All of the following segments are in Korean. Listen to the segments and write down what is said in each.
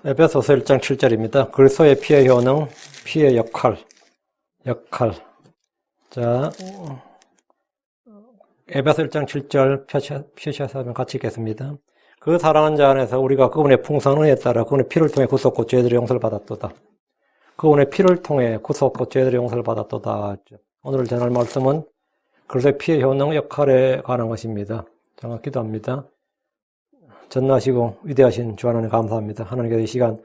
에베소서 1장 7절입니다. 그리스도의 피의 효능, 피의 역할. 자, 에베소 1장 7절 표시해서 같이 읽겠습니다. 그 사랑하는 자 안에서 우리가 그분의 풍성한 은혜에 따라 그분의 피를 통해 구속고 죄들의 용서를 받았도다. 그분의 피를 통해 구속고 죄들의 용서를 받았도다. 오늘 전할 말씀은 그리스도의 피의 효능 역할에 관한 것입니다. 정확히 기도합니다. 전능하시고 위대하신 주 하나님 감사합니다. 하나님께서 이 시간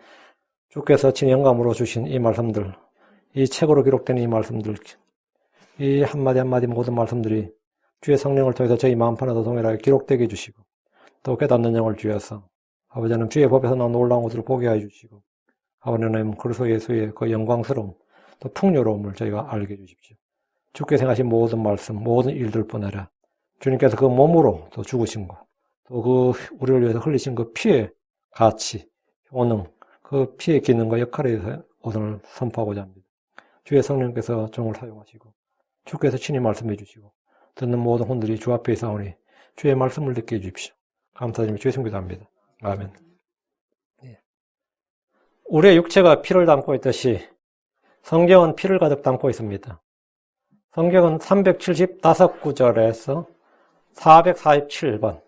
주께서 친히 영감으로 주신 이 말씀들, 이 책으로 기록된 이 말씀들, 이 한마디 한마디 모든 말씀들이 주의 성령을 통해서 저희 마음판에도 동일하게 기록되게 해주시고 또 깨닫는 영을 주여서 아버지 하나님 주의 법에서 나온 놀라운 것을 보게 해주시고 아버지 하나님 그리스도 예수의 그 영광스러움 또 풍요로움을 저희가 알게 해주십시오. 주께서 행하신 모든 말씀, 모든 일들뿐 아니라 주님께서 그 몸으로 또 죽으신 것 또 그 우리를 위해서 흘리신 그 피의 가치, 효능, 그 피의 기능과 역할에 대해서 오늘 선포하고자 합니다. 주의 성령께서 종을 사용하시고 주께서 친히 말씀해 주시고 듣는 모든 혼들이 주 앞에 있사오니 주의 말씀을 듣게 해주십시오. 감사드리며 주의 성기도 합니다. 아멘. 우리의 육체가 피를 담고 있듯이 성경은 피를 가득 담고 있습니다. 성경은 375구절에서 447번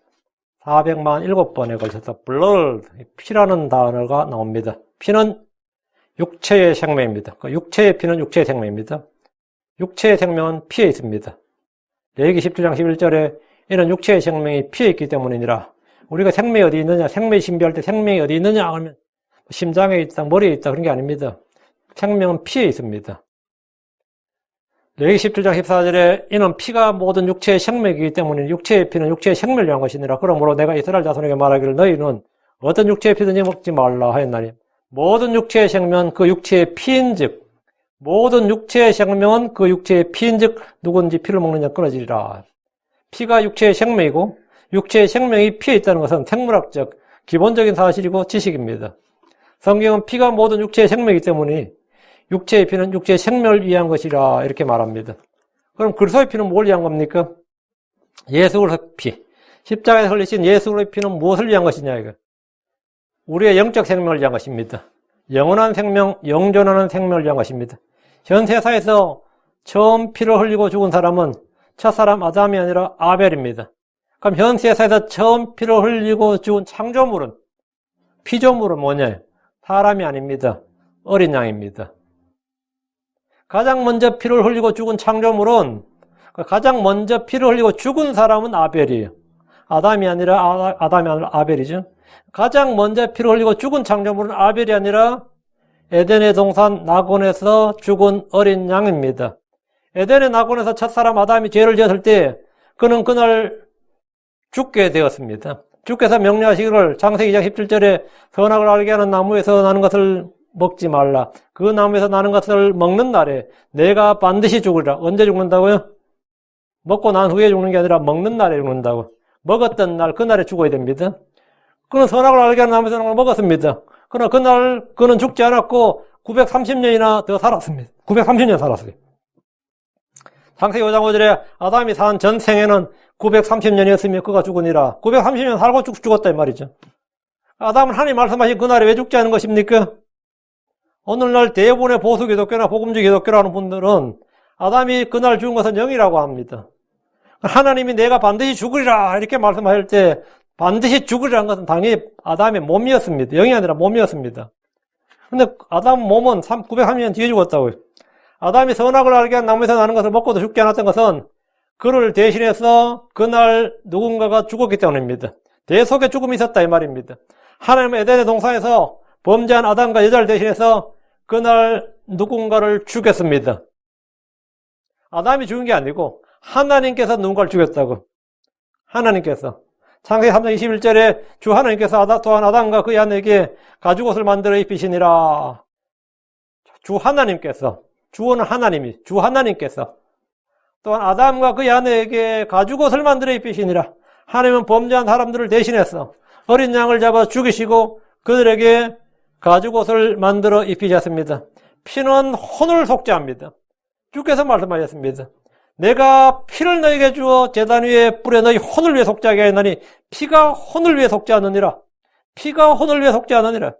447번에 걸쳐서 blood, 피라는 단어가 나옵니다. 피는 육체의 생명입니다. 육체의 피는 육체의 생명입니다. 육체의 생명은 피에 있습니다. 레위기 17장 11절에 이는 육체의 생명이 피에 있기 때문이니라. 우리가 생명이 어디 있느냐, 생명이 신비할 때 생명이 어디 있느냐 하면 심장에 있다, 머리에 있다 그런 게 아닙니다. 생명은 피에 있습니다. 레위기 17장 14절에 이는 피가 모든 육체의 생명이기 때문에 육체의 피는 육체의 생명을 위한 것이니라. 그러므로 내가 이스라엘 자손에게 말하기를 너희는 어떤 육체의 피든지 먹지 말라 하였나니 모든 육체의 생명은 그 육체의 피인즉 모든 육체의 생명은 그 육체의 피인즉 누구든지 피를 먹느냐 끊어지리라. 피가 육체의 생명이고 육체의 생명이 피에 있다는 것은 생물학적 기본적인 사실이고 지식입니다. 성경은 피가 모든 육체의 생명이기 때문에 육체의 피는 육체의 생명을 위한 것이라 이렇게 말합니다. 그럼 그리스도의 피는 뭘 위한 겁니까? 예수 그리스도의 피. 십자가에 흘리신 예수 그리스도의 피는 무엇을 위한 것이냐 이거. 우리의 영적 생명을 위한 것입니다. 영원한 생명, 영존하는 생명을 위한 것입니다. 현 세상에서 처음 피를 흘리고 죽은 사람은 첫사람 아담이 아니라 아벨입니다. 그럼 현 세상에서 처음 피를 흘리고 죽은 창조물은 피조물은 뭐냐? 사람이 아닙니다. 어린 양입니다. 가장 먼저 피를 흘리고 죽은 창조물은 가장 먼저 피를 흘리고 죽은 사람은 아벨이에요. 아담이 아니라 아벨이죠. 가장 먼저 피를 흘리고 죽은 창조물은 아벨이 아니라 에덴의 동산 낙원에서 죽은 어린 양입니다. 에덴의 낙원에서 첫사람 아담이 죄를 지었을 때 그는 그날 죽게 되었습니다. 주께서 명령하시기를 창세기 2장 17절에 선악을 알게 하는 나무에서 나는 것을 먹지 말라. 그 나무에서 나는 것을 먹는 날에 내가 반드시 죽으리라. 언제 죽는다고요? 먹고 난 후에 죽는 게 아니라 먹는 날에 죽는다고. 먹었던 날, 그날에 죽어야 됩니다. 그는 선악을 알게 하는 나무에서 나는 걸 먹었습니다. 그러나 그날 그는 죽지 않았고 930년이나 더 살았습니다. 930년 살았어요. 창세기 5장 5절에 아담이 산 전생에는 930년이었으며 그가 죽으니라. 930년 살고 죽었다 이 말이죠. 아담은 하나님 말씀하신 그날에 왜 죽지 않은 것입니까? 오늘날 대부분의 보수 기독교나 복음주의 기독교라는 분들은 아담이 그날 죽은 것은 영이라고 합니다. 하나님이 내가 반드시 죽으리라 이렇게 말씀하실 때 반드시 죽으리라는 것은 당연히 아담의 몸이었습니다. 영이 아니라 몸이었습니다. 근데 아담 몸은 930년 뒤에 죽었다고요. 아담이 선악을 알게 한 나무에서 나는 것을 먹고도 죽지 않았던 것은 그를 대신해서 그날 누군가가 죽었기 때문입니다. 대속의 죽음이 있었다 이 말입니다. 하나님은 에덴의 동산에서 범죄한 아담과 여자를 대신해서 그날 누군가를 죽였습니다. 아담이 죽은 게 아니고 하나님께서 누군가를 죽였다고. 하나님께서. 창세기 3장 21절에 주 하나님께서 또한 아담과 그의 아내에게 가죽옷을 만들어 입히시니라. 주 하나님께서. 주어는 하나님이. 주 하나님께서. 또한 아담과 그의 아내에게 가죽옷을 만들어 입히시니라. 하나님은 범죄한 사람들을 대신해서 어린 양을 잡아 죽이시고 그들에게 가죽옷을 만들어 입히셨습니다. 피는 혼을 속죄합니다. 주께서 말씀하셨습니다. 내가 피를 너에게 주어 제단 위에 뿌려 너희 혼을 위해 속죄하게 하였나니 피가 혼을 위해 속죄하느니라. 피가 혼을 위해 속죄하느니라.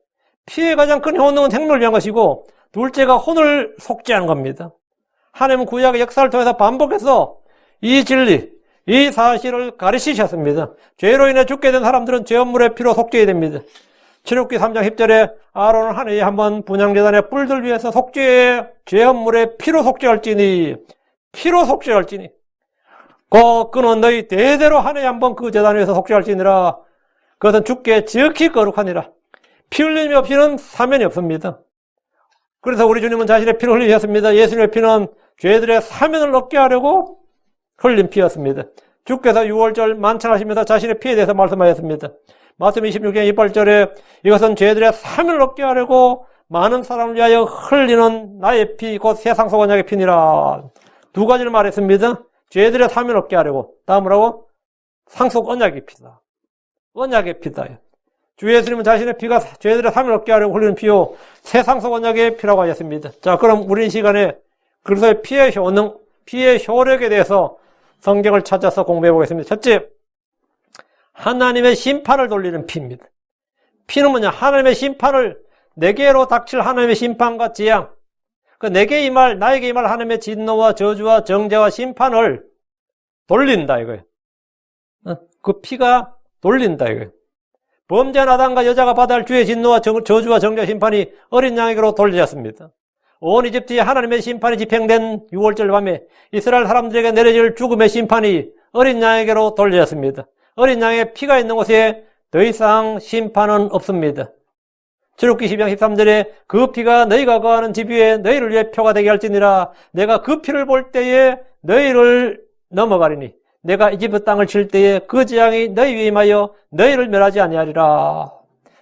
피의 가장 큰 효능은 생명을 위한 것이고, 둘째가 혼을 속죄하는 겁니다. 하나님은 구약의 역사를 통해서 반복해서 이 진리, 이 사실을 가르치셨습니다. 죄로 인해 죽게 된 사람들은 죄업물의 피로 속죄해야 됩니다. 출애굽기 3장 10절에 아론은 한 해에 한 번 분향제단의 뿔들 위해서 속죄해 죄업물의 피로 속죄할지니, 피로 속죄할지니, 그는 너희 대대로 한 해에 한 번 그 제단 위에서 속죄할지니라. 그것은 주께 지극히 거룩하니라. 피 흘림이 없이는 사면이 없습니다. 그래서 우리 주님은 자신의 피를 흘리셨습니다. 예수님의 피는 죄들의 사면을 얻게 하려고 흘린 피였습니다. 주께서 유월절 만찬하시면서 자신의 피에 대해서 말씀하셨습니다. 마태복음 26장 28절에 이것은 죄들의 사면을 얻게 하려고 많은 사람을 위하여 흘리는 나의 피, 곧 세상 속 언약의 피니라. 두 가지를 말했습니다. 죄들의 사면을 얻게 하려고. 다음으로 상속 언약의 피다. 언약의 피다. 주 예수님은 자신의 피가 죄들의 사면을 얻게 하려고 흘리는 피요, 세상 속 언약의 피라고 하셨습니다. 자, 그럼 우리 시간에 그리스도의 피의 효능, 피의 효력에 대해서 성경을 찾아서 공부해 보겠습니다. 첫째, 하나님의 심판을 돌리는 피입니다. 피는 뭐냐? 하나님의 심판을, 내게로 닥칠 하나님의 심판과 재앙, 그 내게 임할, 나에게 임할 하나님의 진노와 저주와 정죄와 심판을 돌린다 이거예요. 그 피가 돌린다 이거예요. 범죄한 아담과 여자가 받아야 할 주의 진노와 저주와 정죄와 심판이 어린 양에게로 돌려졌습니다. 온 이집트에 하나님의 심판이 집행된 6월절 밤에 이스라엘 사람들에게 내려질 죽음의 심판이 어린 양에게로 돌려졌습니다. 어린 양의 피가 있는 곳에 더 이상 심판은 없습니다. 출애굽기 12장 13절에 그 피가 너희가 거하는 집 위에 너희를 위해 표가 되게 할지니라. 내가 그 피를 볼 때에 너희를 넘어가리니 내가 이집트 땅을 칠 때에 그 재앙이 너희 위에 임하여 너희를 멸하지 아니하리라.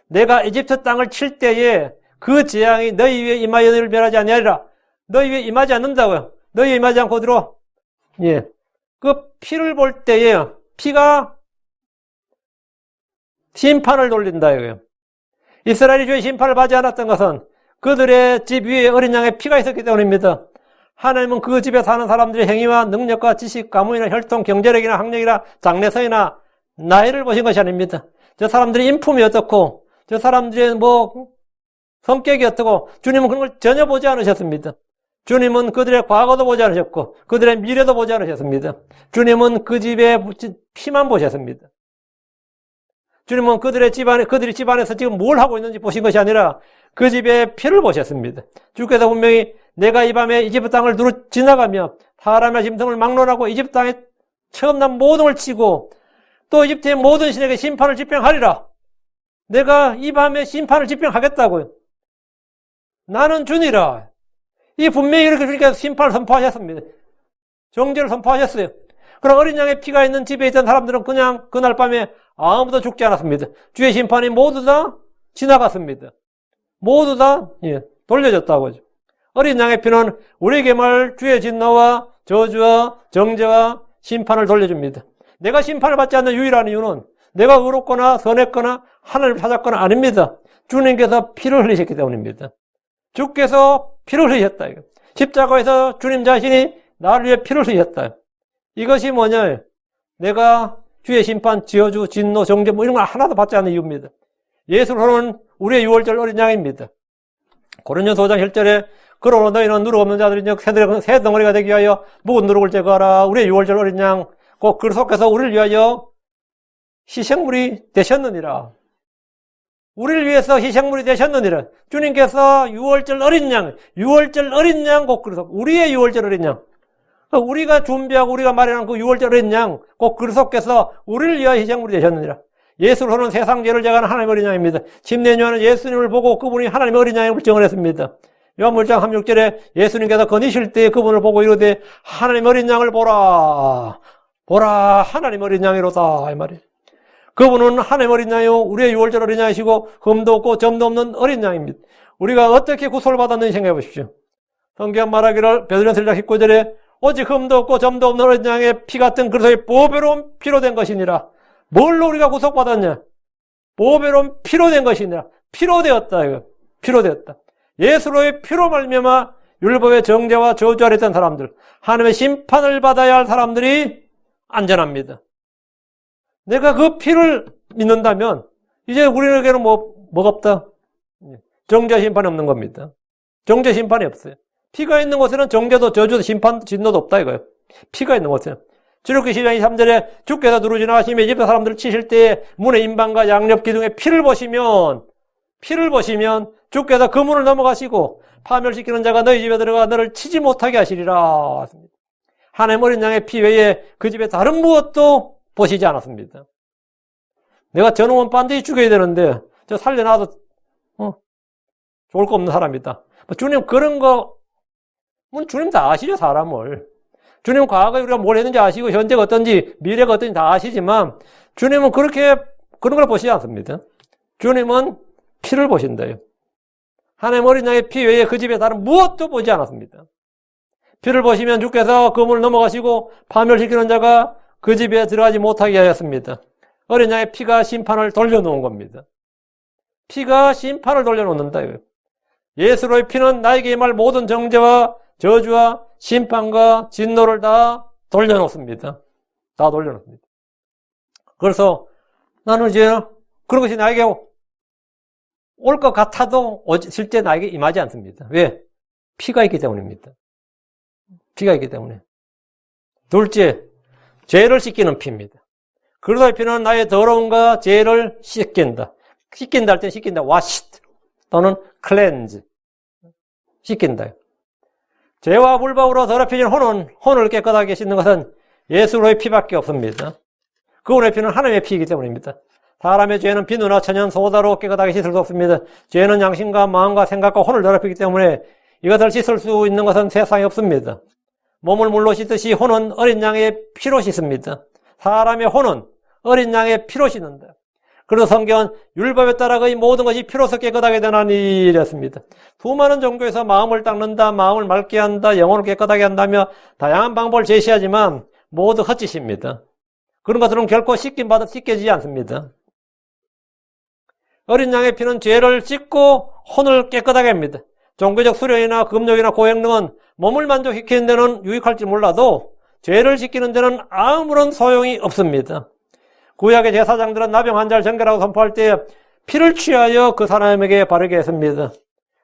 내가 이집트 땅을 칠 때에 그 재앙이 너희 위에 임하여 너희를 멸하지 아니하리라. 너희 위에 임하지 않는다고요. 너희 위에 임하지 않고 들어. 예. 그 피를 볼 때에 피가 심판을 돌린다 이거예요. 이스라엘이 주의 심판을 받지 않았던 것은 그들의 집 위에 어린 양의 피가 있었기 때문입니다. 하나님은 그 집에 사는 사람들의 행위와 능력과 지식, 가문이나 혈통, 경제력이나 학력이나 장래성이나 나이를 보신 것이 아닙니다. 저 사람들의 인품이 어떻고 저 사람들의 성격이 어떻고 주님은 그런 걸 전혀 보지 않으셨습니다. 주님은 그들의 과거도 보지 않으셨고 그들의 미래도 보지 않으셨습니다. 주님은 그 집의 피만 보셨습니다. 주님은 그들이 집안에서 지금 뭘 하고 있는지 보신 것이 아니라 그 집의 피를 보셨습니다. 주께서 분명히 내가 이 밤에 이집트 땅을 두루 지나가며 사람의 짐승을 막론하고 이집트 땅에 처음 난 모든 걸 치고 또 이집트의 모든 신에게 심판을 집행하리라. 내가 이 밤에 심판을 집행하겠다고요. 나는 주니라. 이 분명히 이렇게 주님께서 심판을 선포하셨습니다. 정죄를 선포하셨어요. 그럼 어린 양의 피가 있는 집에 있던 사람들은 그냥 그날 밤에 아무도 죽지 않았습니다. 주의 심판이 모두 다 지나갔습니다. 모두 다 돌려졌다고 하죠. 어린 양의 피는 우리에게 말 주의 진노와 저주와 정죄와 심판을 돌려줍니다. 내가 심판을 받지 않는 유일한 이유는 내가 의롭거나 선했거나 하나님을 찾았거나 아닙니다. 주님께서 피를 흘리셨기 때문입니다. 주께서 피를 흘리셨다. 십자가에서 주님 자신이 나를 위해 피를 흘리셨다. 이것이 뭐냐? 내가 주의 심판, 저주, 진노, 정죄 이런 걸 하나도 받지 않는 이유입니다. 예수로는 우리의 유월절 어린 양입니다. 고린도서 5장 1절에 그러므로 너희는 누룩 없는 자들이 새 덩어리가 되기 위하여 묵은 누룩을 제거하라. 우리의 유월절 어린 양 곧 그리스도께서 우리를 위하여 희생물이 되셨느니라. 우리를 위해서 희생물이 되셨느니라. 주님께서 유월절 어린 양 곧 그리스도 우리의 유월절 어린 양 우리가 준비하고 우리가 마련한 그 유월절 어린 양 곧 그리스도께서 우리를 위하여 희생물이 되셨느니라. 예수로는 세상 죄를 제거하는 하나님의 어린 양입니다. 침례 요한은 예수님을 보고 그분이 하나님의 어린 양임을 증언했습니다. 요한복음 16절에 예수님께서 거니실 때 그분을 보고 이르되 하나님의 어린 양을 보라 하나님의 어린 양이로다 이 말이에요. 그분은 하나님의 어린 양이요 우리의 유월절 어린 양이시고 흠도 없고 점도 없는 어린 양입니다. 우리가 어떻게 구속을 받았는지 생각해 보십시오. 성경 말하기를 베드로전서 1장 19절에 오직 흠도 없고 점도 없는 어린 양의 피 같은 그리스도의 보배로운 피로 된 것이니라. 뭘로 우리가 구속받았냐? 보배로운 피로 된 것이니라. 피로 되었다 이거. 피로 되었다. 예수로의 피로 말미암아 율법의 정죄와 저주 아래 있던 사람들, 하나님의 심판을 받아야 할 사람들이 안전합니다. 내가 그 피를 믿는다면 이제 우리에게는 뭐가 없다. 정죄 심판이 없는 겁니다. 정죄 심판이 없어요. 피가 있는 곳에는 정죄도 저주도 심판도 진노도 없다 이거예요. 피가 있는 곳에는. 출애굽기 12장 23절에 주께서 두루 지나가시며 이집트 사람들을 치실 때에 문의 임방과 양옆 기둥에 피를 보시면 주께서 그 문을 넘어가시고 파멸시키는 자가 너희 집에 들어가 너를 치지 못하게 하시리라. 하나님 어린 양의 피 외에 그 집에 다른 무엇도 보시지 않았습니다. 내가 저놈은 반드시 죽여야 되는데 저 살려놔도 좋을 거 없는 사람이다. 주님 그런 거 주님 다 아시죠, 사람을. 주님은 과거에 우리가 뭘 했는지 아시고 현재가 어떤지 미래가 어떤지 다 아시지만 주님은 그런 걸 보시지 않습니다. 주님은 피를 보신다요. 하나님 어린 양의 피 외에 그 집에 다른 무엇도 보지 않았습니다. 피를 보시면 주께서 그 문을 넘어가시고 파멸시키는 자가 그 집에 들어가지 못하게 하였습니다. 어린 양의 피가 심판을 돌려놓은 겁니다. 피가 심판을 돌려놓는다. 예수로의 피는 나에게 임할 모든 정죄와 저주와 심판과 진노를 다 돌려놓습니다. 다 돌려놓습니다. 그래서 나는 이제 그런 것이 나에게 올 것 같아도 실제 나에게 임하지 않습니다. 왜? 피가 있기 때문입니다. 피가 있기 때문에. 둘째, 죄를 씻기는 피입니다. 그리스도의 피는 나의 더러움과 죄를 씻긴다. 씻긴다 할 때 씻긴다. wash 또는 cleanse. 씻긴다. 죄와 불법으로 더럽혀진 혼을 깨끗하게 씻는 것은 예수로의 피밖에 없습니다. 그분의 피는 하나님의 피이기 때문입니다. 사람의 죄는 비누나 천연 소다로 깨끗하게 씻을 수 없습니다. 죄는 양심과 마음과 생각과 혼을 더럽히기 때문에 이것을 씻을 수 있는 것은 세상에 없습니다. 몸을 물로 씻듯이 혼은 어린 양의 피로 씻습니다. 사람의 혼은 어린 양의 피로 씻는다. 그래서 성경은 율법에 따라 거의 모든 것이 피로서 깨끗하게 되나니 이랬습니다. 수많은 종교에서 마음을 닦는다, 마음을 맑게 한다, 영혼을 깨끗하게 한다며 다양한 방법을 제시하지만 모두 헛짓입니다. 그런 것들은 결코 씻겨지지 않습니다. 어린 양의 피는 죄를 씻고 혼을 깨끗하게 합니다. 종교적 수련이나 금욕이나 고행 등은 몸을 만족시키는 데는 유익할지 몰라도 죄를 씻기는 데는 아무런 소용이 없습니다. 구약의 제사장들은 나병 환자를 정결하고 선포할 때 피를 취하여 그 사람에게 바르게 했습니다.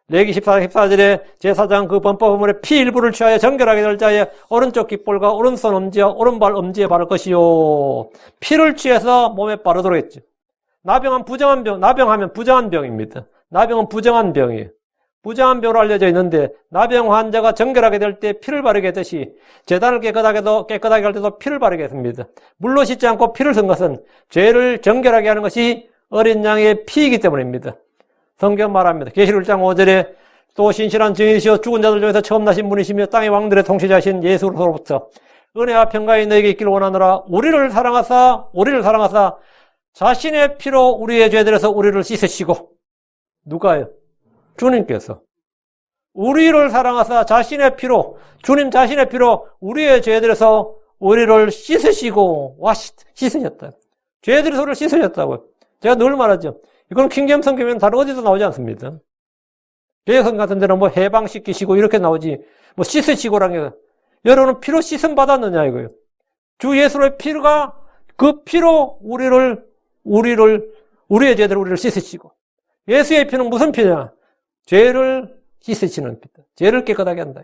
레기 14절에 제사장 그 범법물의 피 일부를 취하여 정결하게 될 자의 오른쪽 깃볼과 오른손 엄지와 오른발 엄지에 바를 것이요. 피를 취해서 몸에 바르도록 했죠. 나병은 부정한 병, 나병하면 부정한 병입니다. 나병은 부정한 병이에요. 부정한 병으로 알려져 있는데 나병 환자가 정결하게 될 때 피를 바르게 했듯이 제단을 깨끗하게 할 때도 피를 바르게 했습니다. 물로 씻지 않고 피를 쓴 것은 죄를 정결하게 하는 것이 어린 양의 피이기 때문입니다. 성경 말합니다. 계시록 1장 5절에 또 신실한 증인이시여 죽은 자들 중에서 처음 나신 분이시며 땅의 왕들의 통치자신 예수로부터 은혜와 평강이 너에게 있기를 원하노라. 우리를 사랑하사 자신의 피로 우리의 죄들에서 우리를 씻으시고. 누가요? 주님께서 우리를 사랑하사 자신의 피로, 주님 자신의 피로 우리의 죄들에서 우리를 씻으시고 씻으셨다. 죄들에서 우리를 씻으셨다고요. 제가 늘 말하죠. 이건 킹제임스 성경에는 다른 어디도 나오지 않습니다. 개혁성 같은 데는 뭐 해방시키시고 이렇게 나오지, 뭐 씻으시고라는 게, 여러분은 피로 씻음 받았느냐 이거예요. 주 예수의 피가 그 피로 우리의 죄들을 우리를 씻으시고. 예수의 피는 무슨 피냐? 죄를 씻으시는 피다. 죄를 깨끗하게 한다.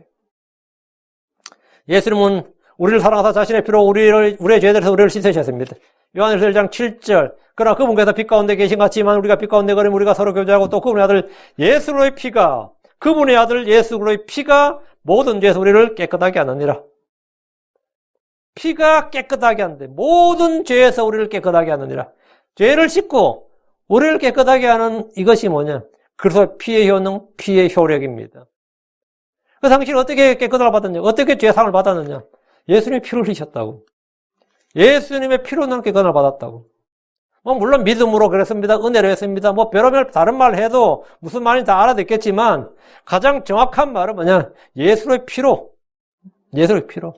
예수님은 우리를 사랑하사 자신의 피로 우리의 죄들에서 우리를 씻으셨습니다. 요한일서 1장 7절. 그러나 그분께서 빛 가운데 계신 같지만 우리가 빛 가운데 거리면 우리가 서로 교제하고 또 그분의 아들 예수로의 피가, 그분의 아들 예수로의 피가 모든 죄에서 우리를 깨끗하게 하느니라. 피가 깨끗하게 하는데 모든 죄에서 우리를 깨끗하게 하느니라. 죄를 씻고 우리를 깨끗하게 하는 이것이 뭐냐? 그래서 피의 효능, 피의 효력입니다. 그 당신은 어떻게 깨끗함을 받았냐? 어떻게 죄상을 받았느냐? 예수님의 피를 흘리셨다고. 예수님의 피로 나는 깨끗함을 받았다고. 물론 믿음으로 그랬습니다. 은혜로 했습니다. 별의별 다른 말 해도 무슨 말인지 다 알아듣겠지만 가장 정확한 말은 뭐냐? 예수의 피로. 예수의 피로.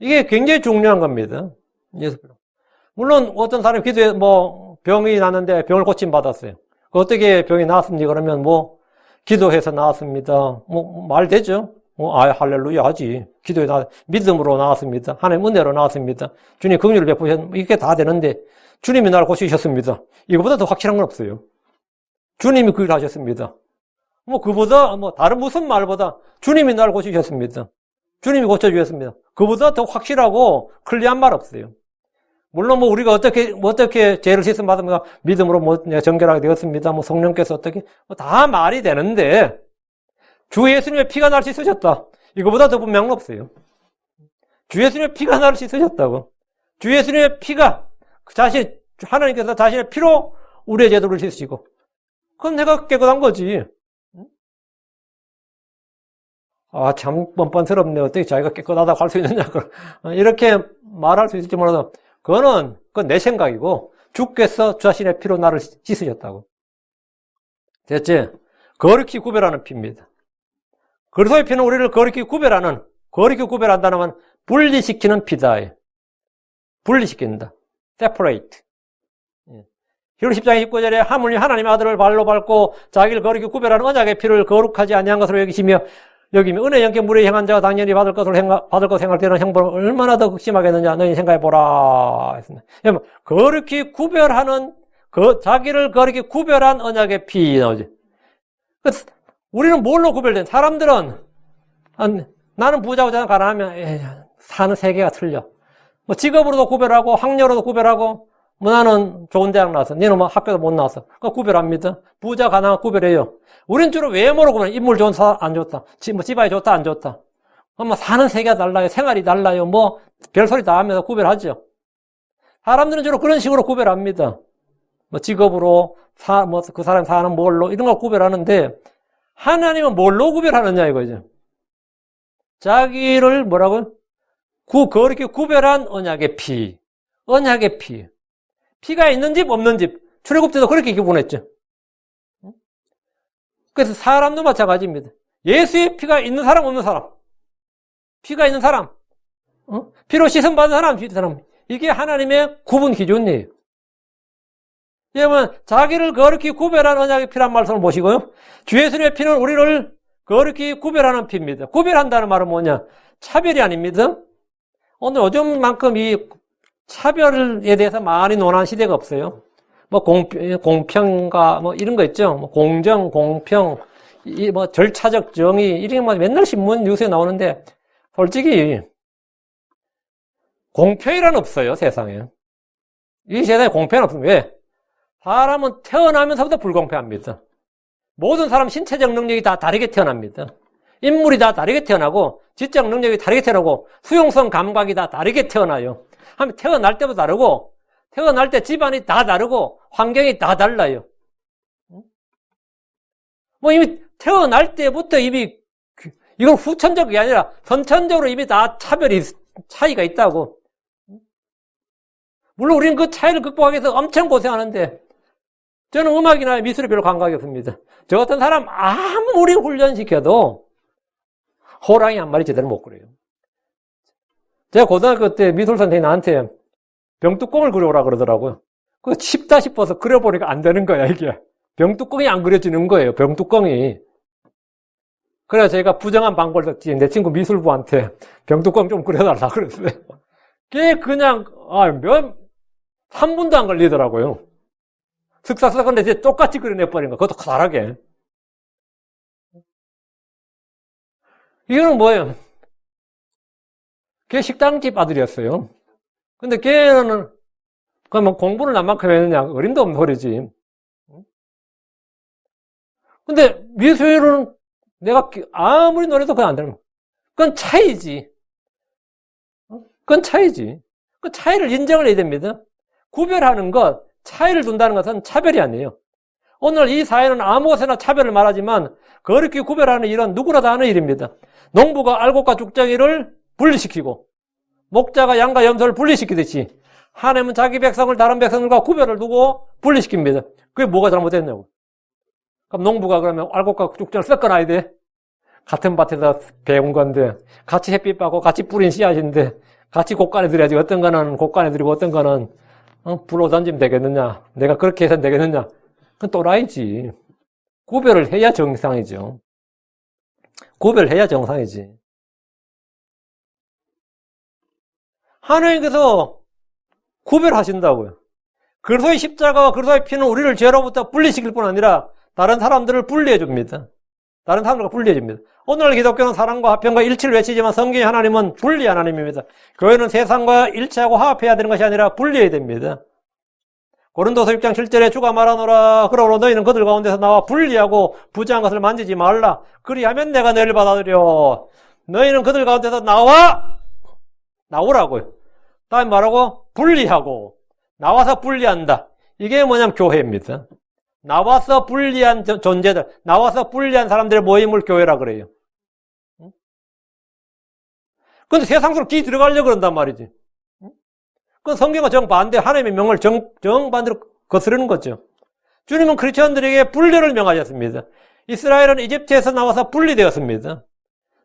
이게 굉장히 중요한 겁니다. 예수 피로. 물론 어떤 사람이 기도에 병이 났는데 병을 고침받았어요. 어떻게 병이 나았습니까? 그러면 기도해서 나았습니다. 말 되죠? 할렐루야 하지. 믿음으로 나왔습니다. 하나님 은혜로 나왔습니다. 주님 긍휼을 베푸셨, 이게 다 되는데, 주님이 나를 고치셨습니다. 이거보다 더 확실한 건 없어요. 주님이 그 일을 하셨습니다. 그보다, 다른 무슨 말보다 주님이 날 고치셨습니다. 주님이 고쳐주셨습니다. 그보다 더 확실하고 클리어한 말 없어요. 물론 우리가 어떻게 죄를 씻음 받으면 믿음으로 내가 정결하게 되었습니다. 성령께서 어떻게, 다 말이 되는데, 주 예수님의 피가 나를 씻으셨다. 이거보다 더 분명한 없어요. 주 예수님의 피가 나를 씻으셨다고. 주 예수님의 피가, 하나님께서 자신의 피로 우리의 죄들을 씻으시고, 그럼 내가 깨끗한 거지. 참 뻔뻔스럽네. 어떻게 자기가 깨끗하다고 할 수 있느냐. 이렇게 말할 수 있을지 몰라도, 그건 내 생각이고, 주께서 자신의 피로 나를 씻으셨다고. 됐지? 거룩히 구별하는 피입니다. 그리스도의 피는 우리를 거룩히 구별한다는 건 분리시키는 피다. 분리시킨다. separate. 히브리 10장 19절에 하나님의 아들을 발로 밟고 자기를 거룩히 구별하는 언약의 피를 거룩하지 아니한 것으로 여기며 은혜 영계 물에 행한 자가 당연히 받을 것을 생각할 때는 형벌을 얼마나 더 극심하겠느냐 너희 생각해보라 했습니다. 거룩히 구별하는 자기를 거룩히 구별한 언약의 피 나오지. 우리는 뭘로 구별된? 사람들은 나는 부자고 저는 가난하면 사는 세계가 틀려. 직업으로도 구별하고 학력으로도 구별하고 나는 좋은 대학 나왔어. 너는 학교도 못 나왔어. 구별합니다. 부자 가난한 구별해요. 우린 주로 외모로 구별해. 인물 좋은 안 좋다. 집안이 좋다 안 좋다. 사는 세계가 달라요. 생활이 달라요. 별소리 다 하면서 구별하죠. 사람들은 주로 그런 식으로 구별합니다. 직업으로 그 사람 사는 뭘로 이런 걸 구별하는데 하나님은 뭘로 구별하느냐 이거죠. 자기를 그렇게 구별한 언약의 피. 언약의 피. 피가 있는 집 없는 집. 출애굽 때도 그렇게 기분했죠. 그래서 사람도 마찬가지입니다. 예수의 피가 있는 사람 없는 사람. 피가 있는 사람. 피로 씻음 받은 사람. 이게 하나님의 구분 기준이에요. 여러분, 자기를 거룩히 구별한 언약의 피란 말씀을 보시고요. 주 예수님의 피는 우리를 거룩히 구별하는 피입니다. 구별한다는 말은 뭐냐? 차별이 아닙니다. 오늘 요즘만큼 이 차별에 대해서 많이 논하는 시대가 없어요. 공평과 이런 거 있죠. 공정, 공평, 절차적 정의, 이런 게 맨날 신문 뉴스에 나오는데, 솔직히, 공평이란 없어요, 세상에. 이 세상에 공평은 없습니다. 왜? 사람은 태어나면서부터 불공평합니다. 모든 사람 신체적 능력이 다 다르게 태어납니다. 인물이 다 다르게 태어나고, 지적 능력이 다르게 태어나고, 수용성 감각이 다 다르게 태어나요. 태어날 때도 다르고, 태어날 때 집안이 다 다르고, 환경이 다 달라요. 이미 태어날 때부터 이건 후천적이 아니라 선천적으로 이미 다 차이가 있다고. 물론 우리는 그 차이를 극복하기 위해서 엄청 고생하는데, 저는 음악이나 미술에 별로 감각이 없습니다. 저 같은 사람 아무리 훈련시켜도 호랑이 한 마리 제대로 못 그려요. 제가 고등학교 때 미술 선생님이 나한테 병뚜껑을 그려오라 그러더라고요. 그거 쉽다 싶어서 그려보니까 안 되는 거야, 이게. 병뚜껑이 안 그려지는 거예요, 병뚜껑이. 그래서 제가 부정한 방법을 썼지. 내 친구 미술부한테 병뚜껑 좀 그려달라 그랬어요. 걔 그냥, 3분도 안 걸리더라고요. 슥싹슥싹 근데 이제 똑같이 그려내버린 거. 그것도 커다랗게. 이거는 뭐예요? 걔 식당집 아들이었어요. 근데 걔는, 그러면 공부를 남만큼 했느냐? 어림도 없는 소리지. 근데 미술은 내가 아무리 노래도 그건 안 되는 거야. 그건 차이지. 그건 차이지. 그 차이를 인정을 해야 됩니다. 구별하는 것, 차이를 둔다는 것은 차별이 아니에요. 오늘 이 사회는 아무 곳에나 차별을 말하지만 그렇게 구별하는 일은 누구나 다 하는 일입니다. 농부가 알곡과 죽정이를 분리시키고 목자가 양과 염소를 분리시키듯이 하나님은 자기 백성을 다른 백성들과 구별을 두고 분리시킵니다. 그게 뭐가 잘못됐냐고. 그럼 농부가 그러면 알곡과 죽정을 섞어놔야 돼. 같은 밭에서 배운 건데 같이 햇빛 받고 같이 뿌린 씨앗인데 같이 곡간에 들여야지. 어떤 거는 곡간에 들이고 어떤 거는 불로 던지면 되겠느냐. 내가 그렇게 해서는 되겠느냐. 그건 또라이지. 구별을 해야 정상이죠. 구별해야 정상이지. 하나님께서 구별하신다고요. 그리스도의 십자가와 그리스도의 피는 우리를 죄로부터 분리시킬 뿐 아니라 다른 사람들을 분리해 줍니다. 다른 사람들과 분리해 줍니다. 오늘 기독교는 사랑과 화평과 일치를 외치지만 성경의 하나님은 분리 하나님입니다. 교회는 세상과 일치하고 화합해야 되는 것이 아니라 분리해야 됩니다. 고린도서 6장 7절에 주가 말하노라. 그러므로 너희는 그들 가운데서 나와 분리하고 부정한 것을 만지지 말라. 그리하면 내가 너희를 받아들여. 너희는 그들 가운데서 나오라고요. 다음에 말하고 분리하고 나와서 분리한다. 이게 뭐냐면 교회입니다. 나와서 분리한 존재들, 나와서 분리한 사람들의 모임을 교회라 그래요. 근데 세상으로 기 들어가려고 그런단 말이지. 그건 성경과 정반대, 하나님의 명을 정반대로 거스르는 거죠. 주님은 크리스천들에게 분리를 명하셨습니다. 이스라엘은 이집트에서 나와서 분리되었습니다.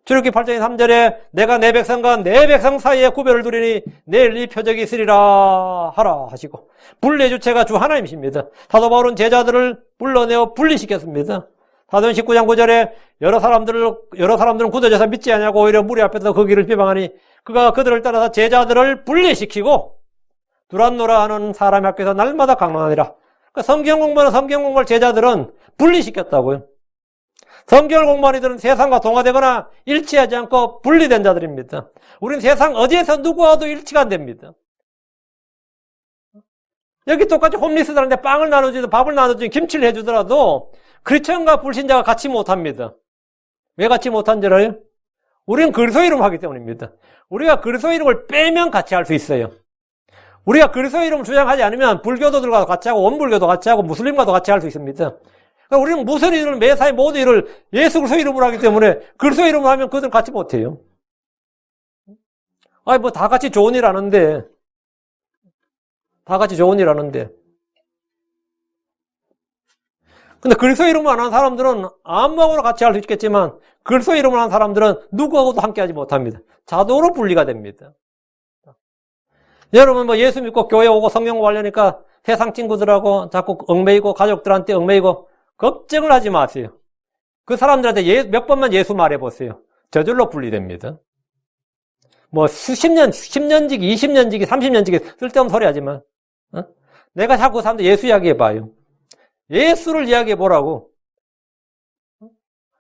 출애굽기 8장 3절에 내가 내 백성과 내 백성 사이에 구별을 두리니 내일 이 표적이 있으리라 하라 하시고, 분리의 주체가 주 하나님이십니다. 사도 바울은 제자들을 불러내어 분리시켰습니다. 사도행 19장 9절에 여러 사람들은 굳어져서 믿지 않냐고 오히려 무리 앞에서 그 길을 비방하니 그가 그들을 따라서 제자들을 분리시키고 두란노라 하는 사람의 학교에서 날마다 강론하니라. 그러니까 성경 공부를 제자들은 분리시켰다고요. 성경을 공부하는 이들은 세상과 동화되거나 일치하지 않고 분리된 자들입니다. 우린 세상 어디에서 누구와도 일치가 안 됩니다. 여기 똑같이 홈리스들한테 빵을 나눠주든 밥을 나눠주든 김치를 해주더라도 크리스천과 불신자가 같이 못합니다. 왜 같이 못한 줄 알아요? 우리는 그리스도 이름을 하기 때문입니다. 우리가 그리스도 이름을 빼면 같이 할 수 있어요. 우리가 그리스도 이름을 주장하지 않으면 불교도들과도 같이 하고 원불교도 같이 하고 무슬림과도 같이 할 수 있습니다. 그러니까 우리는 무슨 일을 매사에 모든 일을 예수 그리스도 이름으로 하기 때문에 그리스도 이름으로 하면 그들은 같이 못해요. 아니 뭐 다 같이 좋은 일 하는데 근데 그리스도 이름을 안 하는 사람들은 아무하고나 같이 할 수 있겠지만 그리스도 이름을 하는 사람들은 누구하고도 함께하지 못합니다. 자동으로 분리가 됩니다. 여러분 뭐 예수 믿고 교회 오고 성경 공부하려니까 세상 친구들하고 자꾸 얽매이고 가족들한테 얽매이고 걱정을 하지 마세요. 그 사람들한테 몇 번만 예수 말해보세요. 저절로 분리됩니다. 뭐 수십 년, 10년지기, 20년지기, 30년지기 쓸데없는 소리 하지만 내가 자꾸 사람들 예수 이야기해봐요. 예수를 이야기해보라고.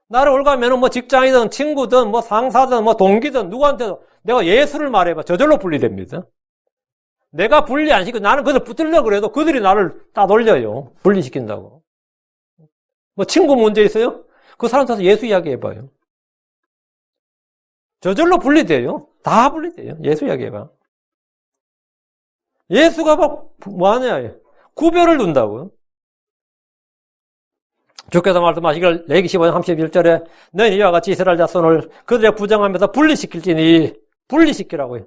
나를 올가면은 뭐 직장이든 친구든 뭐 상사든 뭐 동기든 누구한테도 내가 예수를 말해봐. 저절로 분리됩니다. 내가 분리 안 시키고 나는 그들 붙들려고 그래도 그들이 나를 따돌려요. 분리시킨다고. 뭐 친구 문제 있어요? 그 사람한테 예수 이야기해봐요. 저절로 분리돼요. 다 분리돼요. 예수 이야기해봐. 예수가 뭐하냐? 구별을 둔다고요. 주께서 말씀하시길 레위기 15장 31절에 너희는 이와 같이 이스라엘 자손을 그들의 부정하면서 분리시킬지니 분리시키라고요.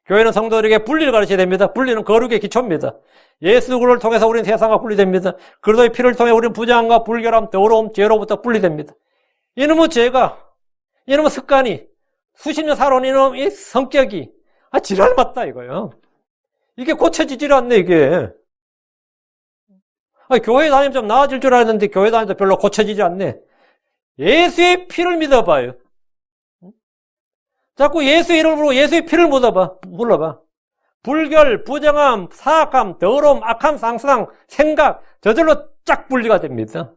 교회는 성도들에게 분리를 가르쳐야 됩니다. 분리는 거룩의 기초입니다. 예수를 통해서 우리는 세상과 분리됩니다. 그리스도의 피를 통해 우리는 부정함과 불결함, 더러움, 죄로부터 분리됩니다. 이놈의 죄가, 이놈의 습관이, 수십 년 살아온 이놈의 성격이 지랄 맞다 이거예요. 이게 고쳐지질 않네 이게. 교회 다니면 좀 나아질 줄 알았는데 교회 다니도 별로 고쳐지지 않네. 예수의 피를 믿어봐요. 자꾸 예수 이름으로 예수의 피를 불러봐. 불결, 부정함, 사악함, 더러움, 악함, 상상, 생각 저절로 쫙 분리가 됩니다.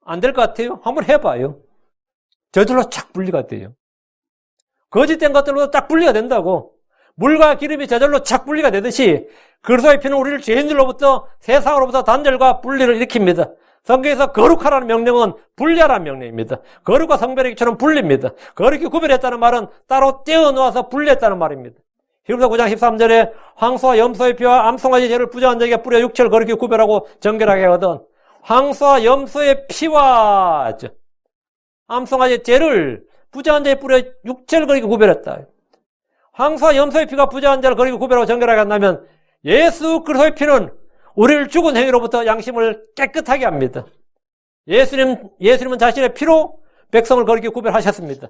안 될 것 같아요? 한번 해봐요. 저절로 쫙 분리가 돼요. 거짓된 것들로 쫙 분리가 된다고. 물과 기름이 저절로 쫙 분리가 되듯이 그리스도의 피는 우리를 죄인들로부터 세상으로부터 단절과 분리를 일으킵니다. 성경에서 거룩하라는 명령은 분리하라는 명령입니다. 거룩과 성별의 기초는 분리입니다. 거룩히 구별했다는 말은 따로 떼어놓아서 분리했다는 말입니다. 히브리서 9장 13절에 황소와 염소의 피와 암송아지 죄를 부정한 자에게 뿌려 육체를 거룩히 구별하고 정결하게 하거든. 황소와 염소의 피와 암송아지 죄를 부정한 자에게 뿌려 육체를 거룩히 구별했다. 황소와 염소의 피가 부정한 자를 거룩히 구별하고 정결하게 한다면 예수 그리스도의 피는 우리를 죽은 행위로부터 양심을 깨끗하게 합니다. 예수님은 자신의 피로 백성을 거룩히 구별하셨습니다.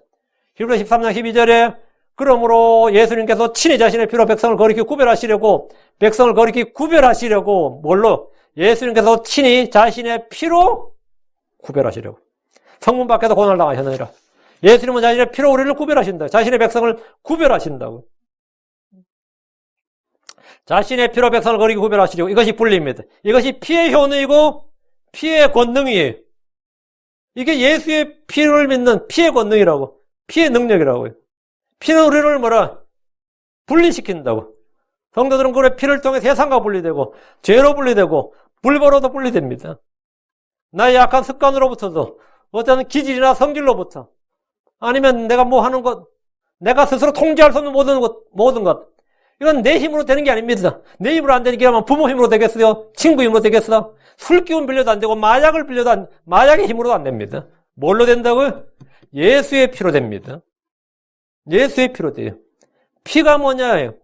히브리서 13장 12절에 그러므로 예수님께서 친히 자신의 피로 백성을 거룩히 구별하시려고 뭘로? 예수님께서 친히 자신의 피로 구별하시려고. 성문 밖에서 고난을 당하셨느니라. 예수님은 자신의 피로 우리를 구별하신다. 자신의 백성을 구별하신다고. 자신의 피로 백성을 거룩히 구별하시려고. 이것이 분리입니다. 이것이 피의 효능이고 피의 권능이에요. 이게 예수의 피를 믿는 피의 권능이라고. 피의 능력이라고요. 피는 우리를 뭐라? 분리시킨다고. 성도들은 그래 피를 통해 세상과 분리되고 죄로 분리되고 불법으로도 분리됩니다. 나의 약한 습관으로부터도 어떤 기질이나 성질로부터 아니면 내가 뭐 하는 것 내가 스스로 통제할 수 없는 모든 것 이건 내 힘으로 되는 게 아닙니다. 내 힘으로 안 되는 게 아마 부모 힘으로 되겠어요? 친구 힘으로 되겠어? 술 기운 빌려도 안 되고 마약을 빌려도 마약의 힘으로도 안 됩니다. 뭘로 된다고요? 예수의 피로 됩니다. 예수의 피로 돼요. 피가 뭐냐예요?